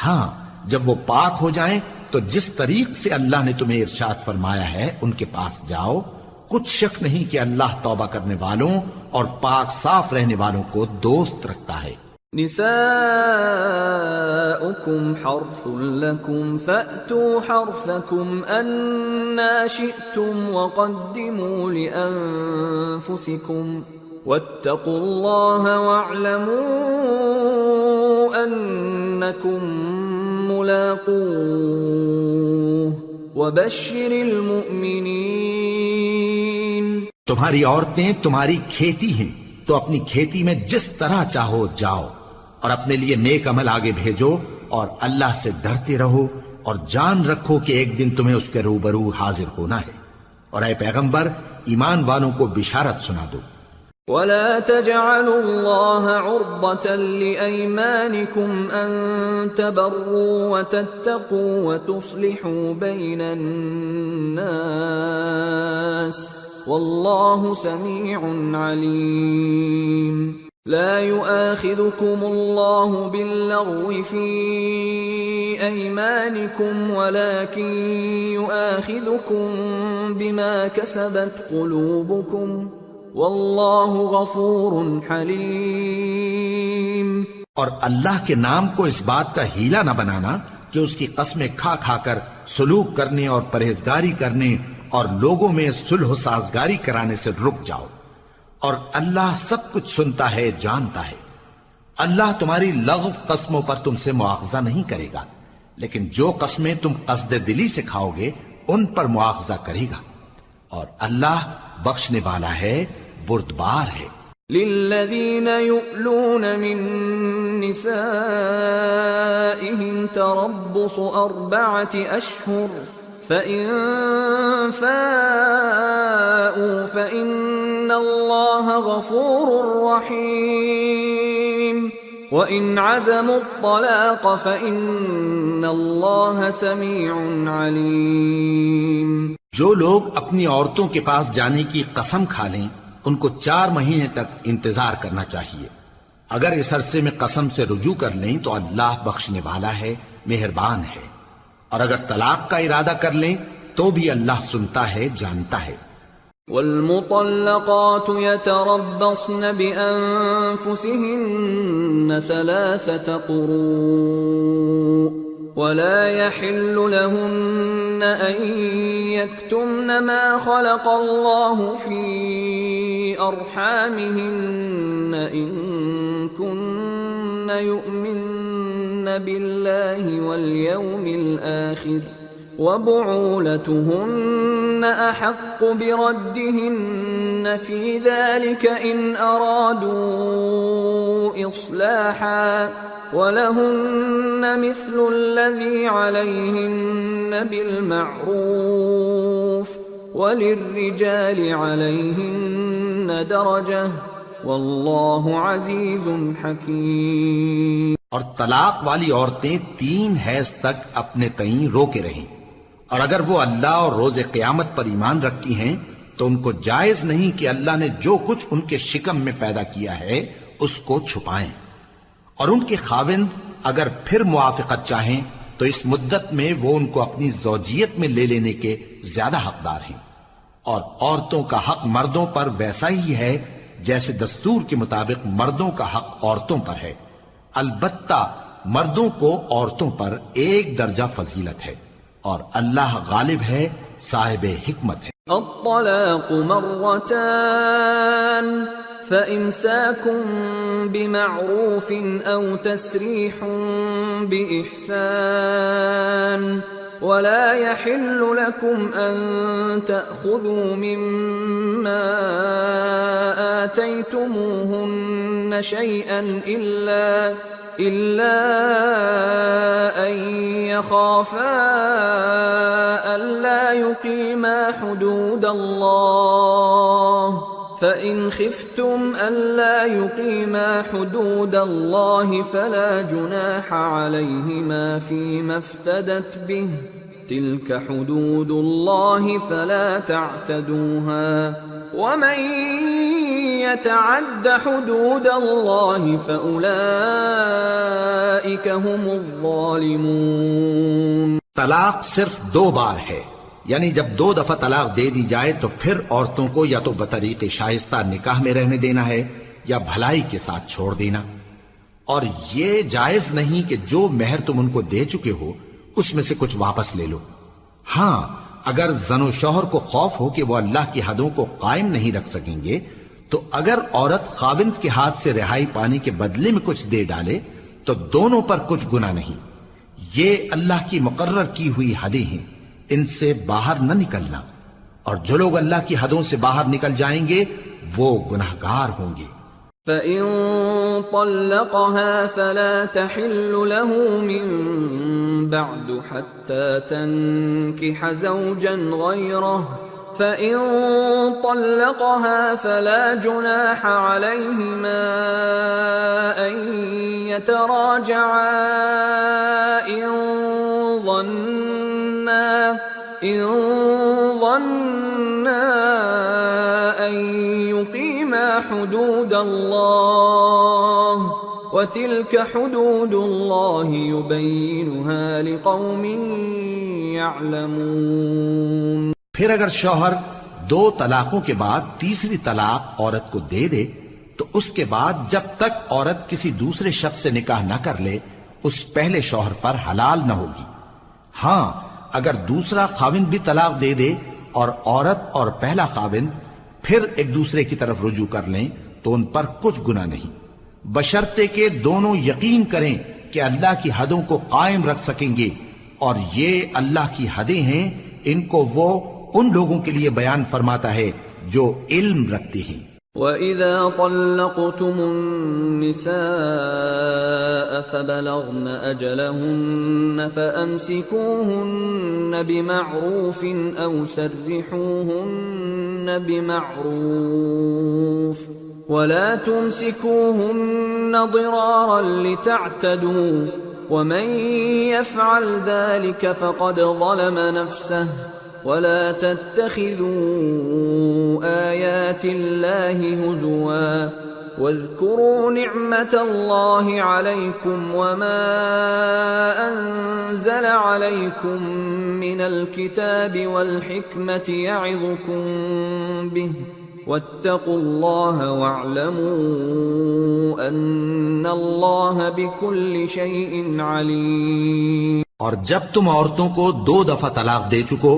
ہاں جب وہ پاک ہو جائیں تو جس طریق سے اللہ نے تمہیں ارشاد فرمایا ہے ان کے پاس جاؤ. کچھ شک نہیں کہ اللہ توبہ کرنے والوں اور پاک صاف رہنے والوں کو دوست رکھتا ہے. نساؤكم حرث لكم فأتوا حرثكم أنا شئتم وقدموا لأنفسكم واتقوا الله واعلموا أنكم ملاقوه وبشر المؤمنين. تمہاری عورتیں تمہاری کھیتی ہیں تو اپنی کھیتی میں جس طرح چاہو جاؤ، اور اپنے لیے نیک عمل آگے بھیجو، اور اللہ سے ڈرتے رہو، اور جان رکھو کہ ایک دن تمہیں اس کے روبرو حاضر ہونا ہے. اور اے پیغمبر ایمان والوں کو بشارت سنا دو. وَلَا تَجْعَلُوا اللَّهَ عُرْضَةً لِأَيْمَانِكُمْ أَن تَبَرُّوا وَتَتَّقُوا وَتُصْلِحُوا بَيْنَ النَّاسِ وَاللَّهُ سَمِيعٌ عَلِيمٌ. لا يؤاخذكم الله باللغو في أيمانكم ولكن يؤاخذكم بما كسبت قلوبكم واللہ غفور حلیم. اور اللہ کے نام کو اس بات کا ہیلا نہ بنانا کہ اس کی قسمیں کھا کھا کر سلوک کرنے اور پرہیزگاری کرنے اور لوگوں میں صلح و سازگاری کرانے سے رک جاؤ. اور اللہ سب کچھ سنتا ہے، جانتا ہے. اللہ تمہاری لغو قسموں پر تم سے مواخذہ نہیں کرے گا، لیکن جو قسمیں تم قصد دلی سے کھاؤ گے ان پر مواخذہ کرے گا. اور اللہ بخشنے والا ہے، بردبار ہے. للذین یؤلون من نسائهم تربص 4 اشہر فَإِن فَاءُوا فَإِنَّ اللَّهَ غَفُورٌ رَّحِيمٌ وَإِنْ عَزَمُوا الطَّلَاقَ فَإِنَّ اللَّهَ سَمِيعٌ عَلِيمٌ. جو لوگ اپنی عورتوں کے پاس جانے کی قسم کھا لیں ان کو 4 مہینے تک انتظار کرنا چاہیے. اگر اس عرصے میں قسم سے رجوع کر لیں تو اللہ بخشنے والا ہے، مہربان ہے. اور اگر طلاق کا ارادہ کر لیں تو بھی اللہ سنتا ہے، جانتا ہے. والمطلقات يتربصن بأنفسهن 3 قروء ولا يحل لهن أن يكتمن ما خلق الله في أرحامهن إن كن يؤمن بالله واليوم الآخر وبعولتهن أحق بردهن في ذلك إن أرادوا إصلاحا ولهن مثل الذي عليهن بالمعروف وللرجال عليهن درجة والله عزيز حكيم. اور طلاق والی عورتیں 3 حیض تک اپنے تئیں روکے رہیں، اور اگر وہ اللہ اور روز قیامت پر ایمان رکھتی ہیں تو ان کو جائز نہیں کہ اللہ نے جو کچھ ان کے شکم میں پیدا کیا ہے اس کو چھپائیں. اور ان کے خاوند اگر پھر موافقت چاہیں تو اس مدت میں وہ ان کو اپنی زوجیت میں لے لینے کے زیادہ حقدار ہیں. اور عورتوں کا حق مردوں پر ویسا ہی ہے جیسے دستور کے مطابق مردوں کا حق عورتوں پر ہے. البتہ مردوں کو عورتوں پر 1 درجہ فضیلت ہے، اور اللہ غالب ہے، صاحب حکمت ہے. الطلاق مرتان فإمساك بمعروف أو تسريح بإحسان ولا يحل لكم أن تأخذوا مما آتيتموهن شيئا إلا أن يخافا ألا يقيما حدود الله فإن خفتم ألا يقيما حدود الله فلا جناح عليهما فيما افتدت به تلك حدود الله فلا تعتدوها ومن يتعد حدود الله فأولئك هم الظالمون. طلاق صرف 2 بار ہے، یعنی جب 2 دفعہ طلاق دے دی جائے تو پھر عورتوں کو یا تو بطریق شائستہ نکاح میں رہنے دینا ہے یا بھلائی کے ساتھ چھوڑ دینا. اور یہ جائز نہیں کہ جو مہر تم ان کو دے چکے ہو اس میں سے کچھ واپس لے لو. ہاں اگر زن و شوہر کو خوف ہو کہ وہ اللہ کی حدوں کو قائم نہیں رکھ سکیں گے تو اگر عورت خاوند کے ہاتھ سے رہائی پانے کے بدلے میں کچھ دے ڈالے تو دونوں پر کچھ گناہ نہیں. یہ اللہ کی مقرر کی ہوئی حدیں ہیں، ان سے باہر نہ نکلنا، اور جو لوگ اللہ کی حدوں سے باہر نکل جائیں گے وہ گناہگار ہوں گے. فَإِن طَلَّقَهَا فَلَا تَحِلُّ لَهُ مِن بَعْدُ حَتَّى تَنكِحَ زَوْجًا غَيْرَهُ فَإِن طَلَّقَهَا فَلَا جُنَاحَ عَلَيْهِمَا أَن يَتَرَاجَعَا إِن ظَنَّا أن يقيما حدود الله وتلك حدود الله يبينها لقوم يعلمون. پھر اگر شوہر 2 طلاقوں کے بعد تیسری طلاق عورت کو دے دے تو اس کے بعد جب تک عورت کسی دوسرے شخص سے نکاح نہ کر لے اس پہلے شوہر پر حلال نہ ہوگی. ہاں اگر دوسرا خاوند بھی طلاق دے دے اور عورت اور پہلا خاوند پھر ایک دوسرے کی طرف رجوع کر لیں تو ان پر کچھ گناہ نہیں، بشرطے کہ دونوں یقین کریں کہ اللہ کی حدوں کو قائم رکھ سکیں گے، اور یہ اللہ کی حدیں ہیں، ان کو وہ ان لوگوں کے لیے بیان فرماتا ہے جو علم رکھتے ہیں. وَإِذَا طَلَّقْتُمُ النِّسَاءَ فَبَلَغْنَ أَجَلَهُنَّ فَأَمْسِكُوهُنَّ بِمَعْرُوفٍ أَوْ سَرِّحُوهُنَّ بِمَعْرُوفٍ وَلَا تُمْسِكُوهُنَّ ضِرَارًا لِتَعْتَدُوا وَمَنْ يَفْعَلْ ذَلِكَ فَقَدْ ظَلَمَ نَفْسَهُ وَلَا تَتَّخِذُوا آيَاتِ اللَّهِ هُزُوًا واذكروا نعمة الله عليكم وما أنزل عليكم من الكتاب والحكمة يعظكم به واتقوا الله واعلموا أن الله بكل شيء عليم۔ اور جب تم عورتوں کو 2 دفعہ طلاق دے چکو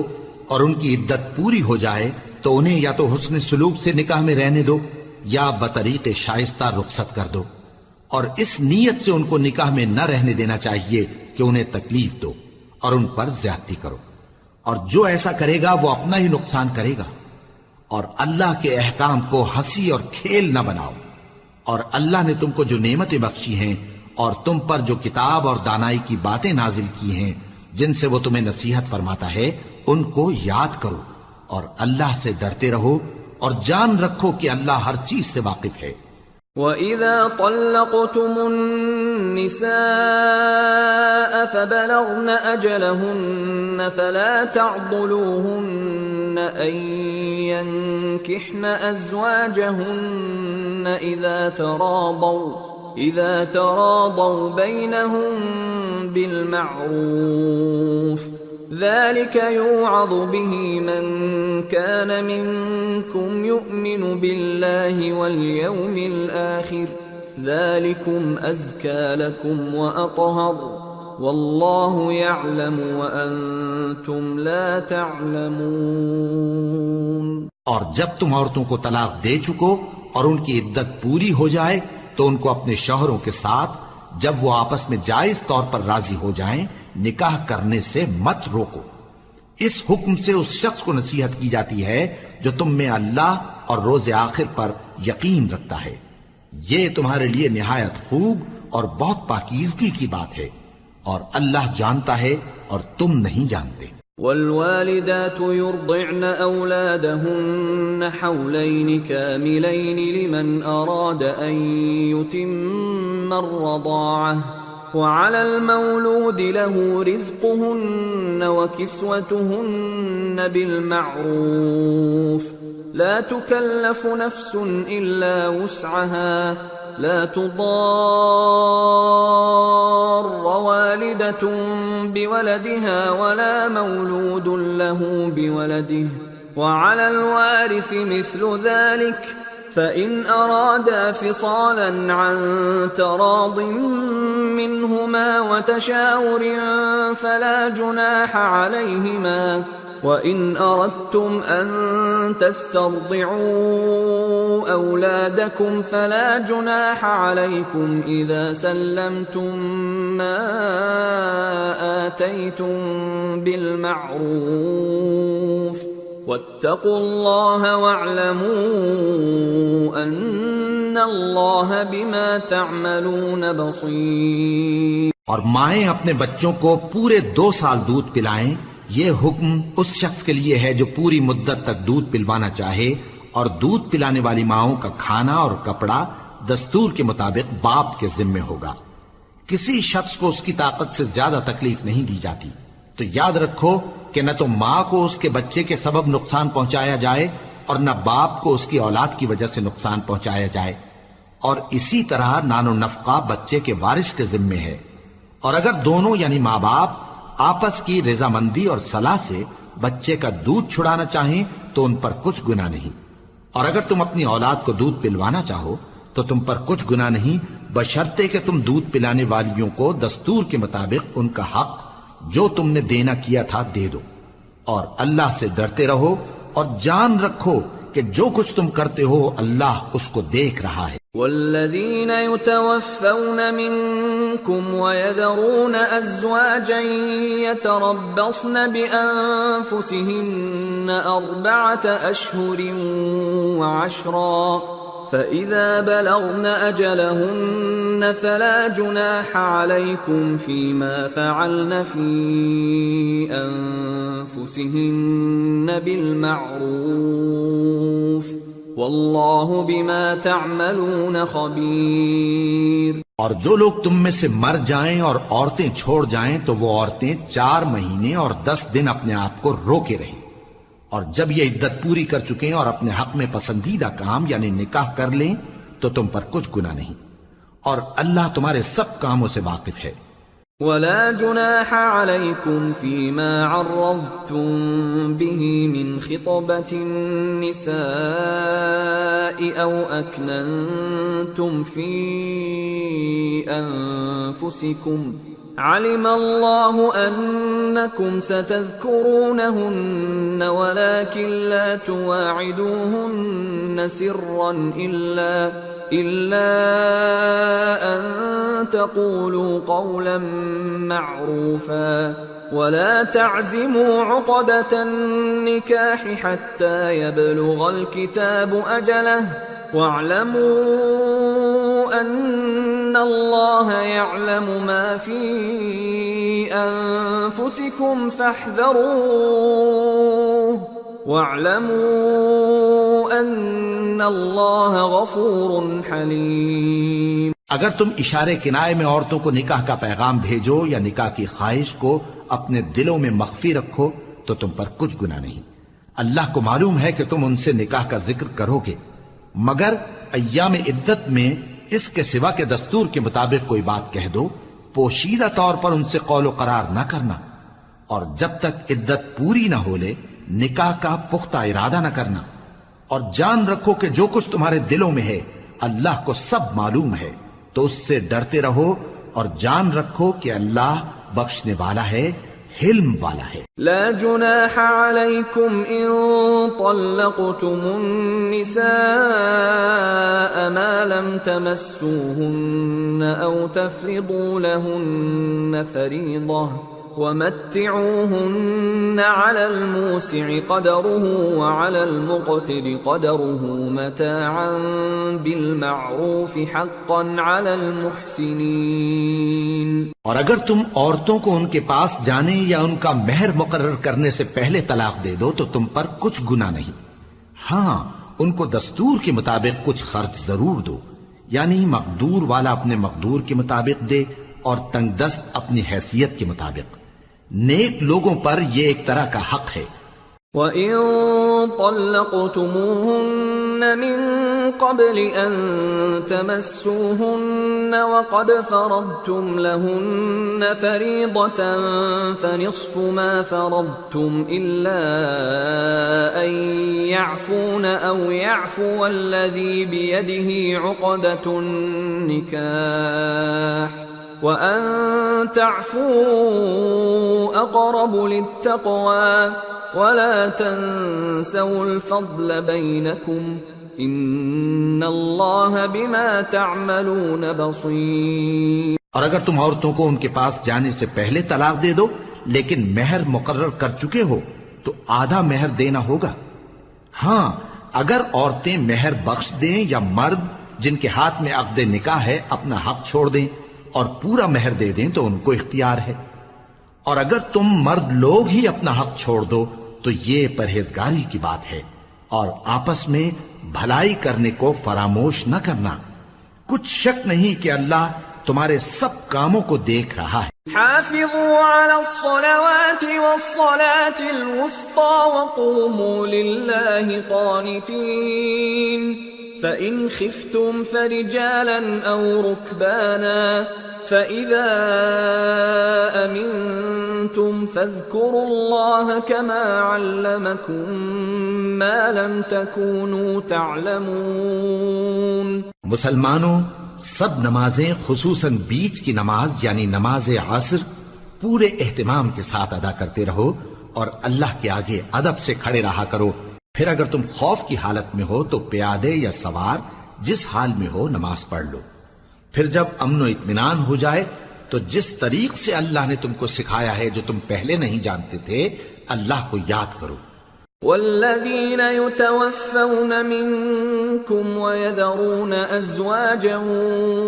اور ان کی عدت پوری ہو جائے تو انہیں یا تو حسن سلوک سے نکاح میں رہنے دو یا بطریق شائستہ رخصت کر دو، اور اس نیت سے ان کو نکاح میں نہ رہنے دینا چاہیے کہ انہیں تکلیف دو اور ان پر زیادتی کرو، اور جو ایسا کرے گا وہ اپنا ہی نقصان کرے گا۔ اور اللہ کے احکام کو ہنسی اور کھیل نہ بناؤ، اور اللہ نے تم کو جو نعمتیں بخشی ہیں اور تم پر جو کتاب اور دانائی کی باتیں نازل کی ہیں جن سے وہ تمہیں نصیحت فرماتا ہے ان کو یاد کرو، اور اللہ سے ڈرتے رہو اور جان رکھو کہ اللہ ہر چیز سے واقف ہے۔ وَإِذَا طَلَّقْتُمُ النِّسَاءَ فَبَلَغْنَ أَجَلَهُنَّ فَلَا تَعْضُلُوهُنَّ أَن يَنكِحْنَ أَزْوَاجَهُنَّ إِذَا تَرَاضَوْا بَيْنَهُم بِالْمَعْرُوفِ ذلك يوعظ به من كان منكم يؤمن بالله واليوم الآخر ذلكم أزكى لكم وأطهر والله يعلم وأنتم لا تعلمون۔ اور جب تم عورتوں کو طلاق دے چکو اور ان کی عدت پوری ہو جائے تو ان کو اپنے شوہروں کے ساتھ جب وہ آپس میں جائز طور پر راضی ہو جائیں نکاح کرنے سے مت روکو۔ اس حکم سے اس شخص کو نصیحت کی جاتی ہے جو تم میں اللہ اور روز آخر پر یقین رکھتا ہے، یہ تمہارے لیے نہایت خوب اور بہت پاکیزگی کی بات ہے، اور اللہ جانتا ہے اور تم نہیں جانتے۔ والوالدات يرضعن أولادهن حولين كاملين لمن أراد أن يتم الرضاعة وعلى المولود له رزقهن وكسوتهن بالمعروف لا تكلف نفس إلا وسعها لا تضار والدة بولدها ولا مولود له بولده وعلى الوارث مثل ذلك فإن أرادا فصالا عن تراض منهما وتشاور فلا جناح عليهما وإن أردتم أن تسترضعوا أولادكم فلا جناح عليكم إذا سلمتم ما آتيتم بالمعروف واتقوا الله واعلموا أن الله بما تعملون بصير۔ اور مائیں اپنے بچوں کو پورے 2 سال دودھ پلائیں، یہ حکم اس شخص کے لیے ہے جو پوری مدت تک دودھ پلوانا چاہے، اور دودھ پلانے والی ماؤں کا کھانا اور کپڑا دستور کے مطابق باپ کے ذمے ہوگا۔ کسی شخص کو اس کی طاقت سے زیادہ تکلیف نہیں دی جاتی، تو یاد رکھو کہ نہ تو ماں کو اس کے بچے کے سبب نقصان پہنچایا جائے اور نہ باپ کو اس کی اولاد کی وجہ سے نقصان پہنچایا جائے، اور اسی طرح نان و نفقہ بچے کے وارث کے ذمے ہے، اور اگر دونوں یعنی ماں باپ آپس کی رضامندی اور صلاح سے بچے کا دودھ چھڑانا چاہیں تو ان پر کچھ گناہ نہیں، اور اگر تم اپنی اولاد کو دودھ پلوانا چاہو تو تم پر کچھ گناہ نہیں، بشرطے کہ تم دودھ پلانے والیوں کو دستور کے مطابق ان کا حق جو تم نے دینا کیا تھا دے دو، اور اللہ سے ڈرتے رہو اور جان رکھو کہ جو کچھ تم کرتے ہو اللہ اس کو دیکھ رہا ہے۔ والذین یتوفون منکم ویذرون ازواجا یتربصن بانفسهن 4 اشہر وعشرا فإذا بلغن أجلهن فلا جناح عليكم فيما فعلن في أنفسهن بالمعروف والله بما تعملون خبير۔ اور جو لوگ تم میں سے مر جائیں اور عورتیں چھوڑ جائیں تو وہ عورتیں 4 مہینے اور 10 دن اپنے آپ کو روکے رہیں، اور جب یہ عدت پوری کر چکیں اور اپنے حق میں پسندیدہ کام یعنی نکاح کر لیں تو تم پر کچھ گناہ نہیں، اور اللہ تمہارے سب کاموں سے واقف ہے۔ ولا جناح عليكم فيما عرضتم به من خطبة النساء أو أكننتم في أنفسكم علم الله أنكم ستذكرونهن ولكن لا تواعدوهن سرا إلا أن تقولوا قولا معروفا ولا تعزموا عقدة النكاح حتى يبلغ الكتاب أجله واعلموا أن الله يعلم ما في أنفسكم فاحذروه واعلموا أن الله غفور حليم۔ اگر تم اشارے کنائے میں عورتوں کو نکاح کا پیغام بھیجو یا نکاح کی خواہش کو اپنے دلوں میں مخفی رکھو تو تم پر کچھ گناہ نہیں۔ اللہ کو معلوم ہے کہ تم ان سے نکاح کا ذکر کرو گے، مگر ایام عدت میں اس کے سوا کے دستور کے مطابق کوئی بات کہہ دو، پوشیدہ طور پر ان سے قول و قرار نہ کرنا، اور جب تک عدت پوری نہ ہو لے نکاح کا پختہ ارادہ نہ کرنا، اور جان رکھو کہ جو کچھ تمہارے دلوں میں ہے اللہ کو سب معلوم ہے، تو اس سے ڈرتے رہو اور جان رکھو کہ اللہ بخشنے والا ہے، حلم والا ہے۔ لا جناح عليكم إن طلقتم النساء ما لم تمسوهن أو تفرضوا لهن فريضة ومتعوهن على الموسع قدره وعلى المقتر قدره متاعا بالمعروف حقا على المحسنين۔ اور اگر تم عورتوں کو ان کے پاس جانے یا ان کا مہر مقرر کرنے سے پہلے طلاق دے دو تو تم پر کچھ گناہ نہیں، ہاں ان کو دستور کے مطابق کچھ خرچ ضرور دو، یعنی مقدور والا اپنے مقدور کے مطابق دے اور تنگ دست اپنی حیثیت کے مطابق۔ نیک لوگوں پر یہ ایک طرح کا حق ہے۔ وَإِن طَلَّقْتُمُوهُنَّ مِن قَبْلِ أَن تَمَسُّوهُنَّ وَقَدْ فَرَضْتُمْ لَهُنَّ فَرِيضَةً فَنِصْفُ مَا فَرَضْتُمْ إِلَّا أَن يَعْفُونَ أَوْ يَعْفُوَ الَّذِي بِيَدِهِ عُقْدَةُ النِّكَاحِ وَأَن تَعْفُوا أَقْرَبُ لِلتَّقْوَى وَلَا تَنسَوُا الْفَضْلَ بَيْنَكُمْ إِنَّ اللَّهَ بِمَا تَعْمَلُونَ بَصِيرٌ۔ اور اگر تم عورتوں کو ان کے پاس جانے سے پہلے طلاق دے دو لیکن مہر مقرر کر چکے ہو تو آدھا مہر دینا ہوگا۔ ہاں اگر عورتیں مہر بخش دیں یا مرد جن کے ہاتھ میں عقد نکاح ہے اپنا حق چھوڑ دیں اور پورا مہر دے دیں تو ان کو اختیار ہے، اور اگر تم مرد لوگ ہی اپنا حق چھوڑ دو تو یہ پرہیزگاری کی بات ہے، اور آپس میں بھلائی کرنے کو فراموش نہ کرنا، کچھ شک نہیں کہ اللہ تمہارے سب کاموں کو دیکھ رہا ہے۔ حافظوا على الصلوات والصلاة الوسطى وقوموا لله قانتين فإن خفتم فرجالا أو ركبانا فإذا أمنتم فاذكروا الله كما علمكم ما لم تكونوا تعلمون۔ مسلمانوں سب نمازیں خصوصاً بیچ کی نماز یعنی نماز عصر پورے اہتمام کے ساتھ ادا کرتے رہو اور اللہ کے آگے ادب سے کھڑے رہا کرو، پھر اگر تم خوف کی حالت میں ہو تو پیادے یا سوار جس حال میں ہو نماز پڑھ لو، پھر جب امن و اطمینان ہو جائے تو جس طریق سے اللہ نے تم کو سکھایا ہے جو تم پہلے نہیں جانتے تھے اللہ کو یاد کرو۔ والذين يتوفون منكم ويذرون أزواجا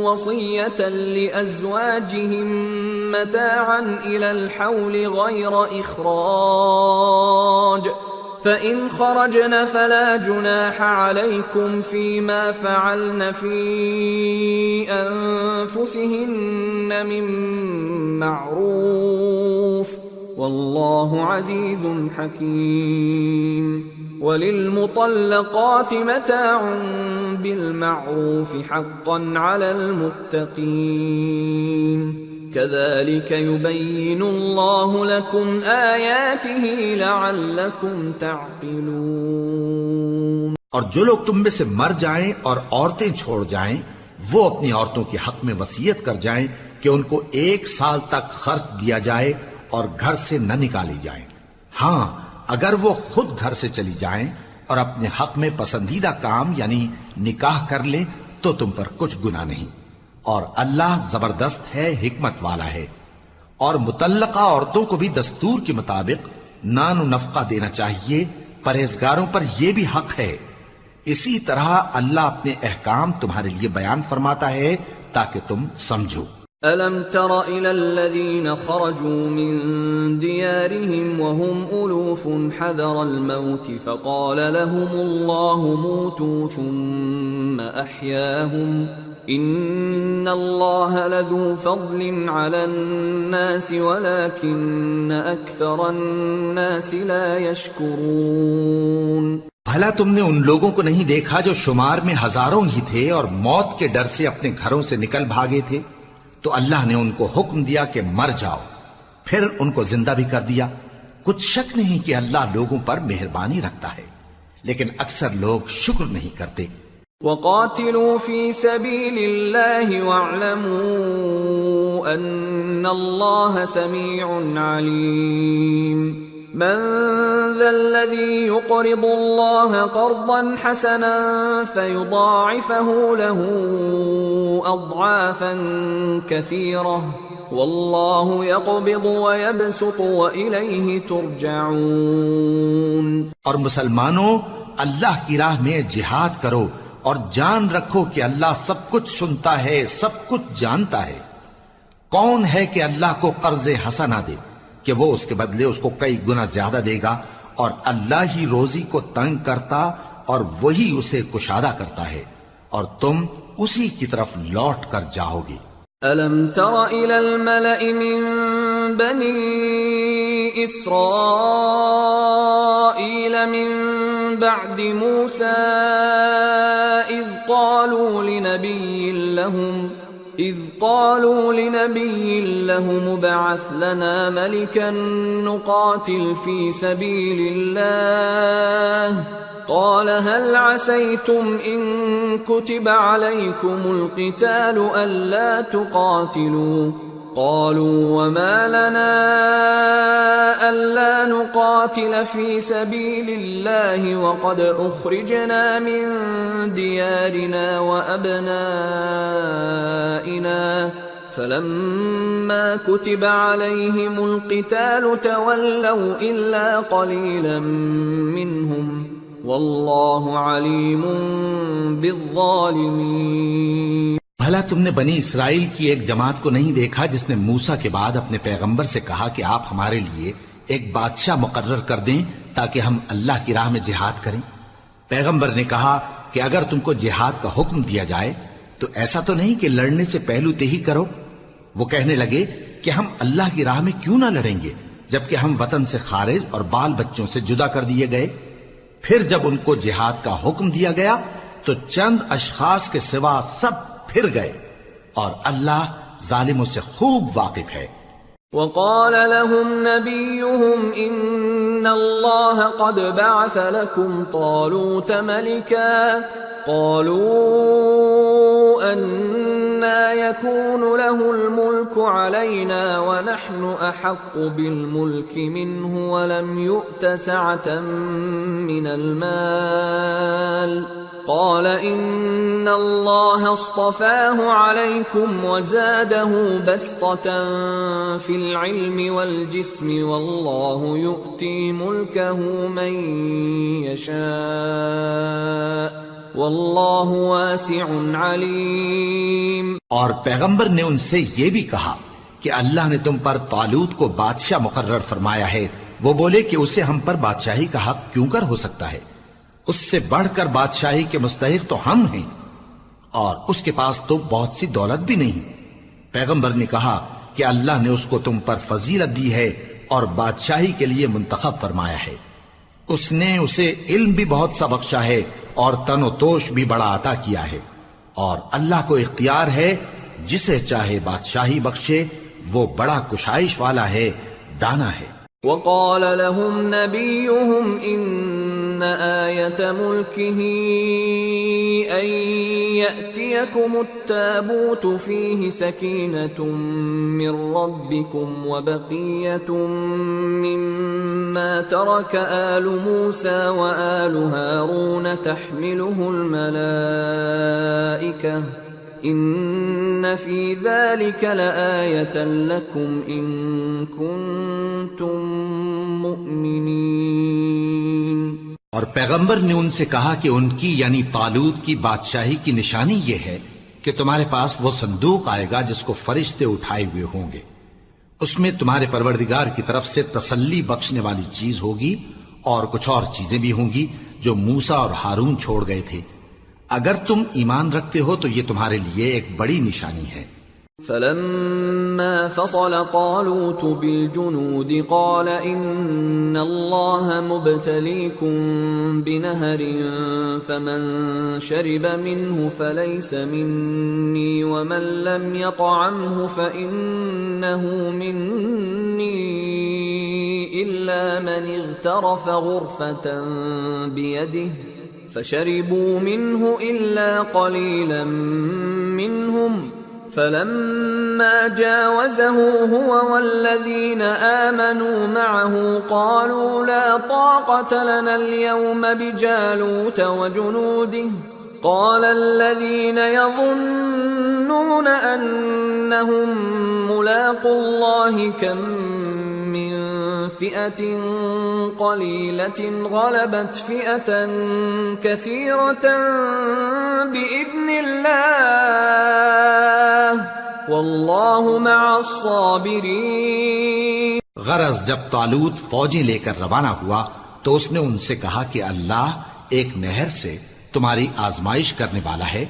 وصية لأزواجهم متاعا إلى الحول غير إخراج فإن خرجن فلا جناح عليكم فيما فعلن في أنفسهن من معروف واللہ عزیز حکیم۔ وَلِلْمُطَلَّقَاتِ مَتَاعٌ بِالْمَعْرُوفِ حَقًّا عَلَى الْمُتَّقِينَ كَذَلِكَ يُبَيِّنُ اللَّهُ لَكُمْ آيَاتِهِ لَعَلَّكُمْ تَعْقِلُونَ۔ اور جو لوگ تم میں سے مر جائیں اور عورتیں چھوڑ جائیں، وہ اپنی عورتوں کے حق میں وصیت کر جائیں کہ ان کو 1 سال تک خرچ دیا جائے اور گھر سے نہ نکالی جائیں۔ ہاں، اگر وہ خود گھر سے چلی جائیں اور اپنے حق میں پسندیدہ کام یعنی نکاح کر لیں تو تم پر کچھ گناہ نہیں، اور اللہ زبردست ہے، حکمت والا ہے۔ اور مطلقہ عورتوں کو بھی دستور کے مطابق نان و نفقہ دینا چاہیے، پرہیزگاروں پر یہ بھی حق ہے۔ اسی طرح اللہ اپنے احکام تمہارے لیے بیان فرماتا ہے تاکہ تم سمجھو۔ أَلَمْ تَرَ إِلَى الَّذِينَ خَرَجُوا مِن دِيَارِهِمْ وَهُمْ أُلُوفٌ حَذَرَ الْمَوْتِ فَقَالَ لَهُمُ اللَّهُ مُوتُوا ثُمَّ أَحْيَاهُمْ إِنَّ اللَّهَ لَذُو فَضْلٍ عَلَى النَّاسِ وَلَكِنَّ أَكْثَرَ النَّاسِ لَا يَشْكُرُونَ۔ بھلا تم نے ان لوگوں کو نہیں دیکھا جو شمار میں ہزاروں ہی تھے اور موت کے ڈر سے اپنے گھروں سے نکل بھاگے تھے؟ تو اللہ نے ان کو حکم دیا کہ مر جاؤ، پھر ان کو زندہ بھی کر دیا۔ کچھ شک نہیں کہ اللہ لوگوں پر مہربانی رکھتا ہے، لیکن اکثر لوگ شکر نہیں کرتے۔ وَقَاتِلُوا فِي سَبِيلِ اللَّهِ وَاعْلَمُوا أَنَّ اللَّهَ سَمِيعٌ عَلِيمٌ۔ مَنْ ذَا الَّذِي يُقْرِضُ اللَّهَ قَرْضًا حَسَنًا فَيُضَاعِفَهُ لَهُ أَضْعَافًا كَثِيرَةً وَاللَّهُ يَقْبِضُ وَيَبْسُطُ وَإِلَيْهِ تُرْجَعُونَ۔ اور مسلمانوں، اللہ کی راہ میں جہاد کرو اور جان رکھو کہ اللہ سب کچھ سنتا ہے، سب کچھ جانتا ہے۔ کون ہے کہ اللہ کو قرض حسنہ دے کہ وہ اس کے بدلے اس کو کئی گنا زیادہ دے گا، اور اللہ ہی روزی کو تنگ کرتا اور وہی اسے کشادہ کرتا ہے، اور تم اسی کی طرف لوٹ کر جاؤ گے۔ أَلَمْ تَرَ إِلَى الْمَلَإِ مِن بَنِي إِسْرَائِيلَ مِن بَعْدِ مُوسَى إِذْ قَالُوا لِنَبِيٍّ لَّهُمُ ابْعَثْ لَنَا مَلِكًا نُقَاتِلْ فِي سَبِيلِ اللَّهِ قَالَ هَلْ عَسَيْتُمْ إِن كُتِبَ عَلَيْكُمُ الْقِتَالُ أَلَّا تُقَاتِلُوا قَالُوا وَمَا لَنَا أَلَّا نُقَاتِلَ فِي سَبِيلِ اللَّهِ وَقَدْ أُخْرِجْنَا مِن دِيَارِنَا وَأَبْنَائِنَا فَلَمَّا كُتِبَ عَلَيْهِمُ الْقِتَالُ تَوَلَّوْا إِلَّا قَلِيلًا مِّنْهُمْ وَاللَّهُ عَلِيمٌ بِالظَّالِمِينَ۔ بھلا تم نے بنی اسرائیل کی ایک جماعت کو نہیں دیکھا جس نے موسیٰ کے بعد اپنے پیغمبر سے کہا کہ آپ ہمارے لیے ایک بادشاہ مقرر کر دیں تاکہ ہم اللہ کی راہ میں جہاد کریں؟ پیغمبر نے کہا کہ اگر تم کو جہاد کا حکم دیا جائے تو ایسا تو نہیں کہ لڑنے سے پہلو تہی کرو۔ وہ کہنے لگے کہ ہم اللہ کی راہ میں کیوں نہ لڑیں گے جبکہ ہم وطن سے خارج اور بال بچوں سے جدا کر دیے گئے۔ پھر جب ان کو جہاد کا حکم دیا گیا تو چند اشخاص کے سوا سب پھر گئے، اور اللہ ظالموں سے خوب واقف ہے۔ وقال لهم نبيهم إن الله قد بعث لكم طالوت ملكا قالوا أنى يكون له الملك علينا ونحن أحق بالملك منه ولم يؤت سعة من المال قال إن الله اصطفاه عليكم وزاده بسطة في العلم والجسم والله يؤتي ملكه من يشاء واللہ واسع علیم۔ اور پیغمبر نے ان سے یہ بھی کہا کہ اللہ نے تم پر طالوت کو بادشاہ مقرر فرمایا ہے۔ وہ بولے کہ اسے ہم پر بادشاہی کا حق کیوں کر ہو سکتا ہے؟ اس سے بڑھ کر بادشاہی کے مستحق تو ہم ہیں، اور اس کے پاس تو بہت سی دولت بھی نہیں۔ پیغمبر نے کہا کہ اللہ نے اس کو تم پر فضیلت دی ہے اور بادشاہی کے لیے منتخب فرمایا ہے۔ اس نے اسے علم بھی بہت سا بخشا ہے اور تن و توش بھی بڑا عطا کیا ہے، اور اللہ کو اختیار ہے جسے چاہے بادشاہی بخشے، وہ بڑا کشائش والا ہے، دانا ہے۔ وقال لهم نبيهم إن آية ملكه أن يأتيكم التابوت فيه سكينة من ربكم وبقية مما ترك آل موسى وآل هارون تحمله الملائكة ان فی ذلک لآیۃ لکم ان کنتم مؤمنین۔ اور پیغمبر نے ان سے کہا کہ ان کی یعنی طالوت کی بادشاہی کی نشانی یہ ہے کہ تمہارے پاس وہ صندوق آئے گا جس کو فرشتے اٹھائے ہوئے ہوں گے، اس میں تمہارے پروردگار کی طرف سے تسلی بخشنے والی چیز ہوگی اور کچھ اور چیزیں بھی ہوں گی جو موسیٰ اور ہارون چھوڑ گئے تھے۔ اگر تم ایمان رکھتے ہو تو یہ تمہارے لیے ایک بڑی نشانی ہے۔ فلما فصل طالوت بالجنود قال ان الله مبتليكم بنهر فمن شرب منه فليس مني ومن لم يطعمه فإنه مني إلا من اغترف غرفة بيده فشربوا منه إلا قليلا منهم فلما جاوزه هو والذين آمنوا معه قالوا لا طاقة لنا اليوم بجالوت وجنوده قال الذين يظنون أنهم ملاقو الله كم من فئة قليلة غلبت فئة كثيرة بإذن الله والله مع الصابرين۔ غرض جب طالوت فوجیں لے کر روانہ ہوا تو اس نے ان سے کہا کہ اللہ ایک نہر سے تمہاری آزمائش کرنے والا ہے،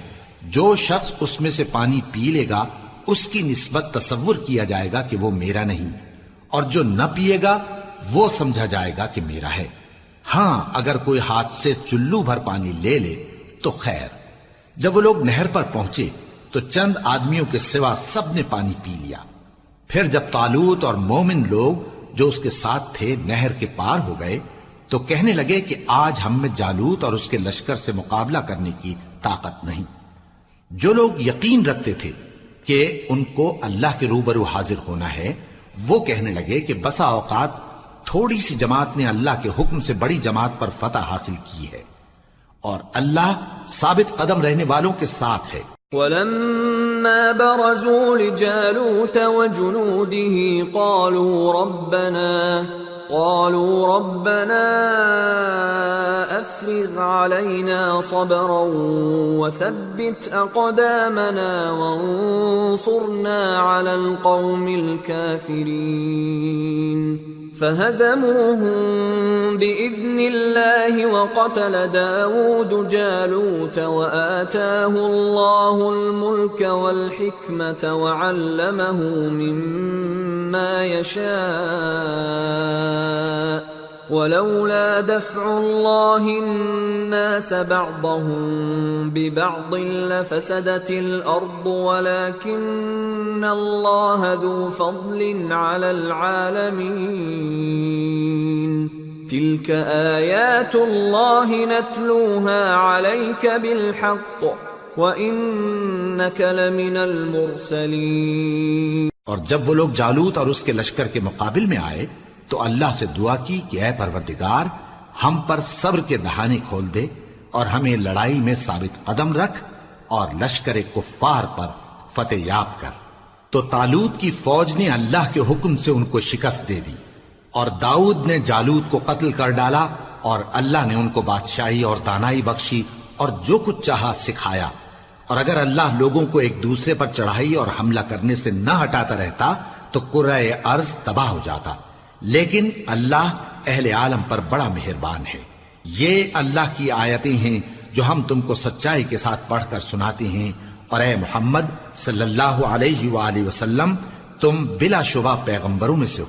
جو شخص اس میں سے پانی پی لے گا اس کی نسبت تصور کیا جائے گا کہ وہ میرا نہیں، اور جو نہ پیے گا وہ سمجھا جائے گا کہ میرا ہے۔ ہاں اگر کوئی ہاتھ سے چلو بھر پانی لے لے تو خیر۔ جب وہ لوگ نہر پر پہنچے تو چند آدمیوں کے سوا سب نے پانی پی لیا۔ پھر جب طالوت اور مومن لوگ جو اس کے ساتھ تھے نہر کے پار ہو گئے تو کہنے لگے کہ آج ہم میں جالوت اور اس کے لشکر سے مقابلہ کرنے کی طاقت نہیں۔ جو لوگ یقین رکھتے تھے کہ ان کو اللہ کے روبرو حاضر ہونا ہے، وہ کہنے لگے کہ بسا اوقات تھوڑی سی جماعت نے اللہ کے حکم سے بڑی جماعت پر فتح حاصل کی ہے، اور اللہ ثابت قدم رہنے والوں کے ساتھ ہے۔ وَلَمَّا بَرَزُوا لِجَالُوتَ وَجُنُودِهِ قالوا ربنا افرغ علينا صبرا وثبت اقدامنا وانصرنا على القوم الكافرين فهزموهم بإذن الله وقتل داود جالوت وآتاه الله الملك والحكمة وعلمه مما يشاء ولولا دفع الله الناس بعضهم ببعض لفسدت الأرض ولكن الله ذو فضل على العالمين تلك آيات الله نتلوها عليك بالحق وإنك لمن المرسلين۔ اور جب وہ لوگ جالوت اور اس کے لشکر کے مقابل میں آئے تو اللہ سے دعا کی کہ اے پروردگار ہم پر صبر کے دہانے کھول دے اور ہمیں لڑائی میں ثابت قدم رکھ اور لشکر کفار پر فتح یاب کر۔ تو طالوت کی فوج نے اللہ کے حکم سے ان کو شکست دے دی، اور داؤد نے جالوت کو قتل کر ڈالا، اور اللہ نے ان کو بادشاہی اور دانائی بخشی اور جو کچھ چاہا سکھایا۔ اور اگر اللہ لوگوں کو ایک دوسرے پر چڑھائی اور حملہ کرنے سے نہ ہٹاتا رہتا تو کرۂ ارض تباہ ہو جاتا، لیکن اللہ اہل عالم پر بڑا مہربان ہے۔ یہ اللہ کی آیتیں ہیں جو ہم تم کو سچائی کے ساتھ پڑھ کر سناتے ہیں، اور اے محمد صلی اللہ علیہ وآلہ وسلم تم بلا شبہ پیغمبروں میں سے ہو۔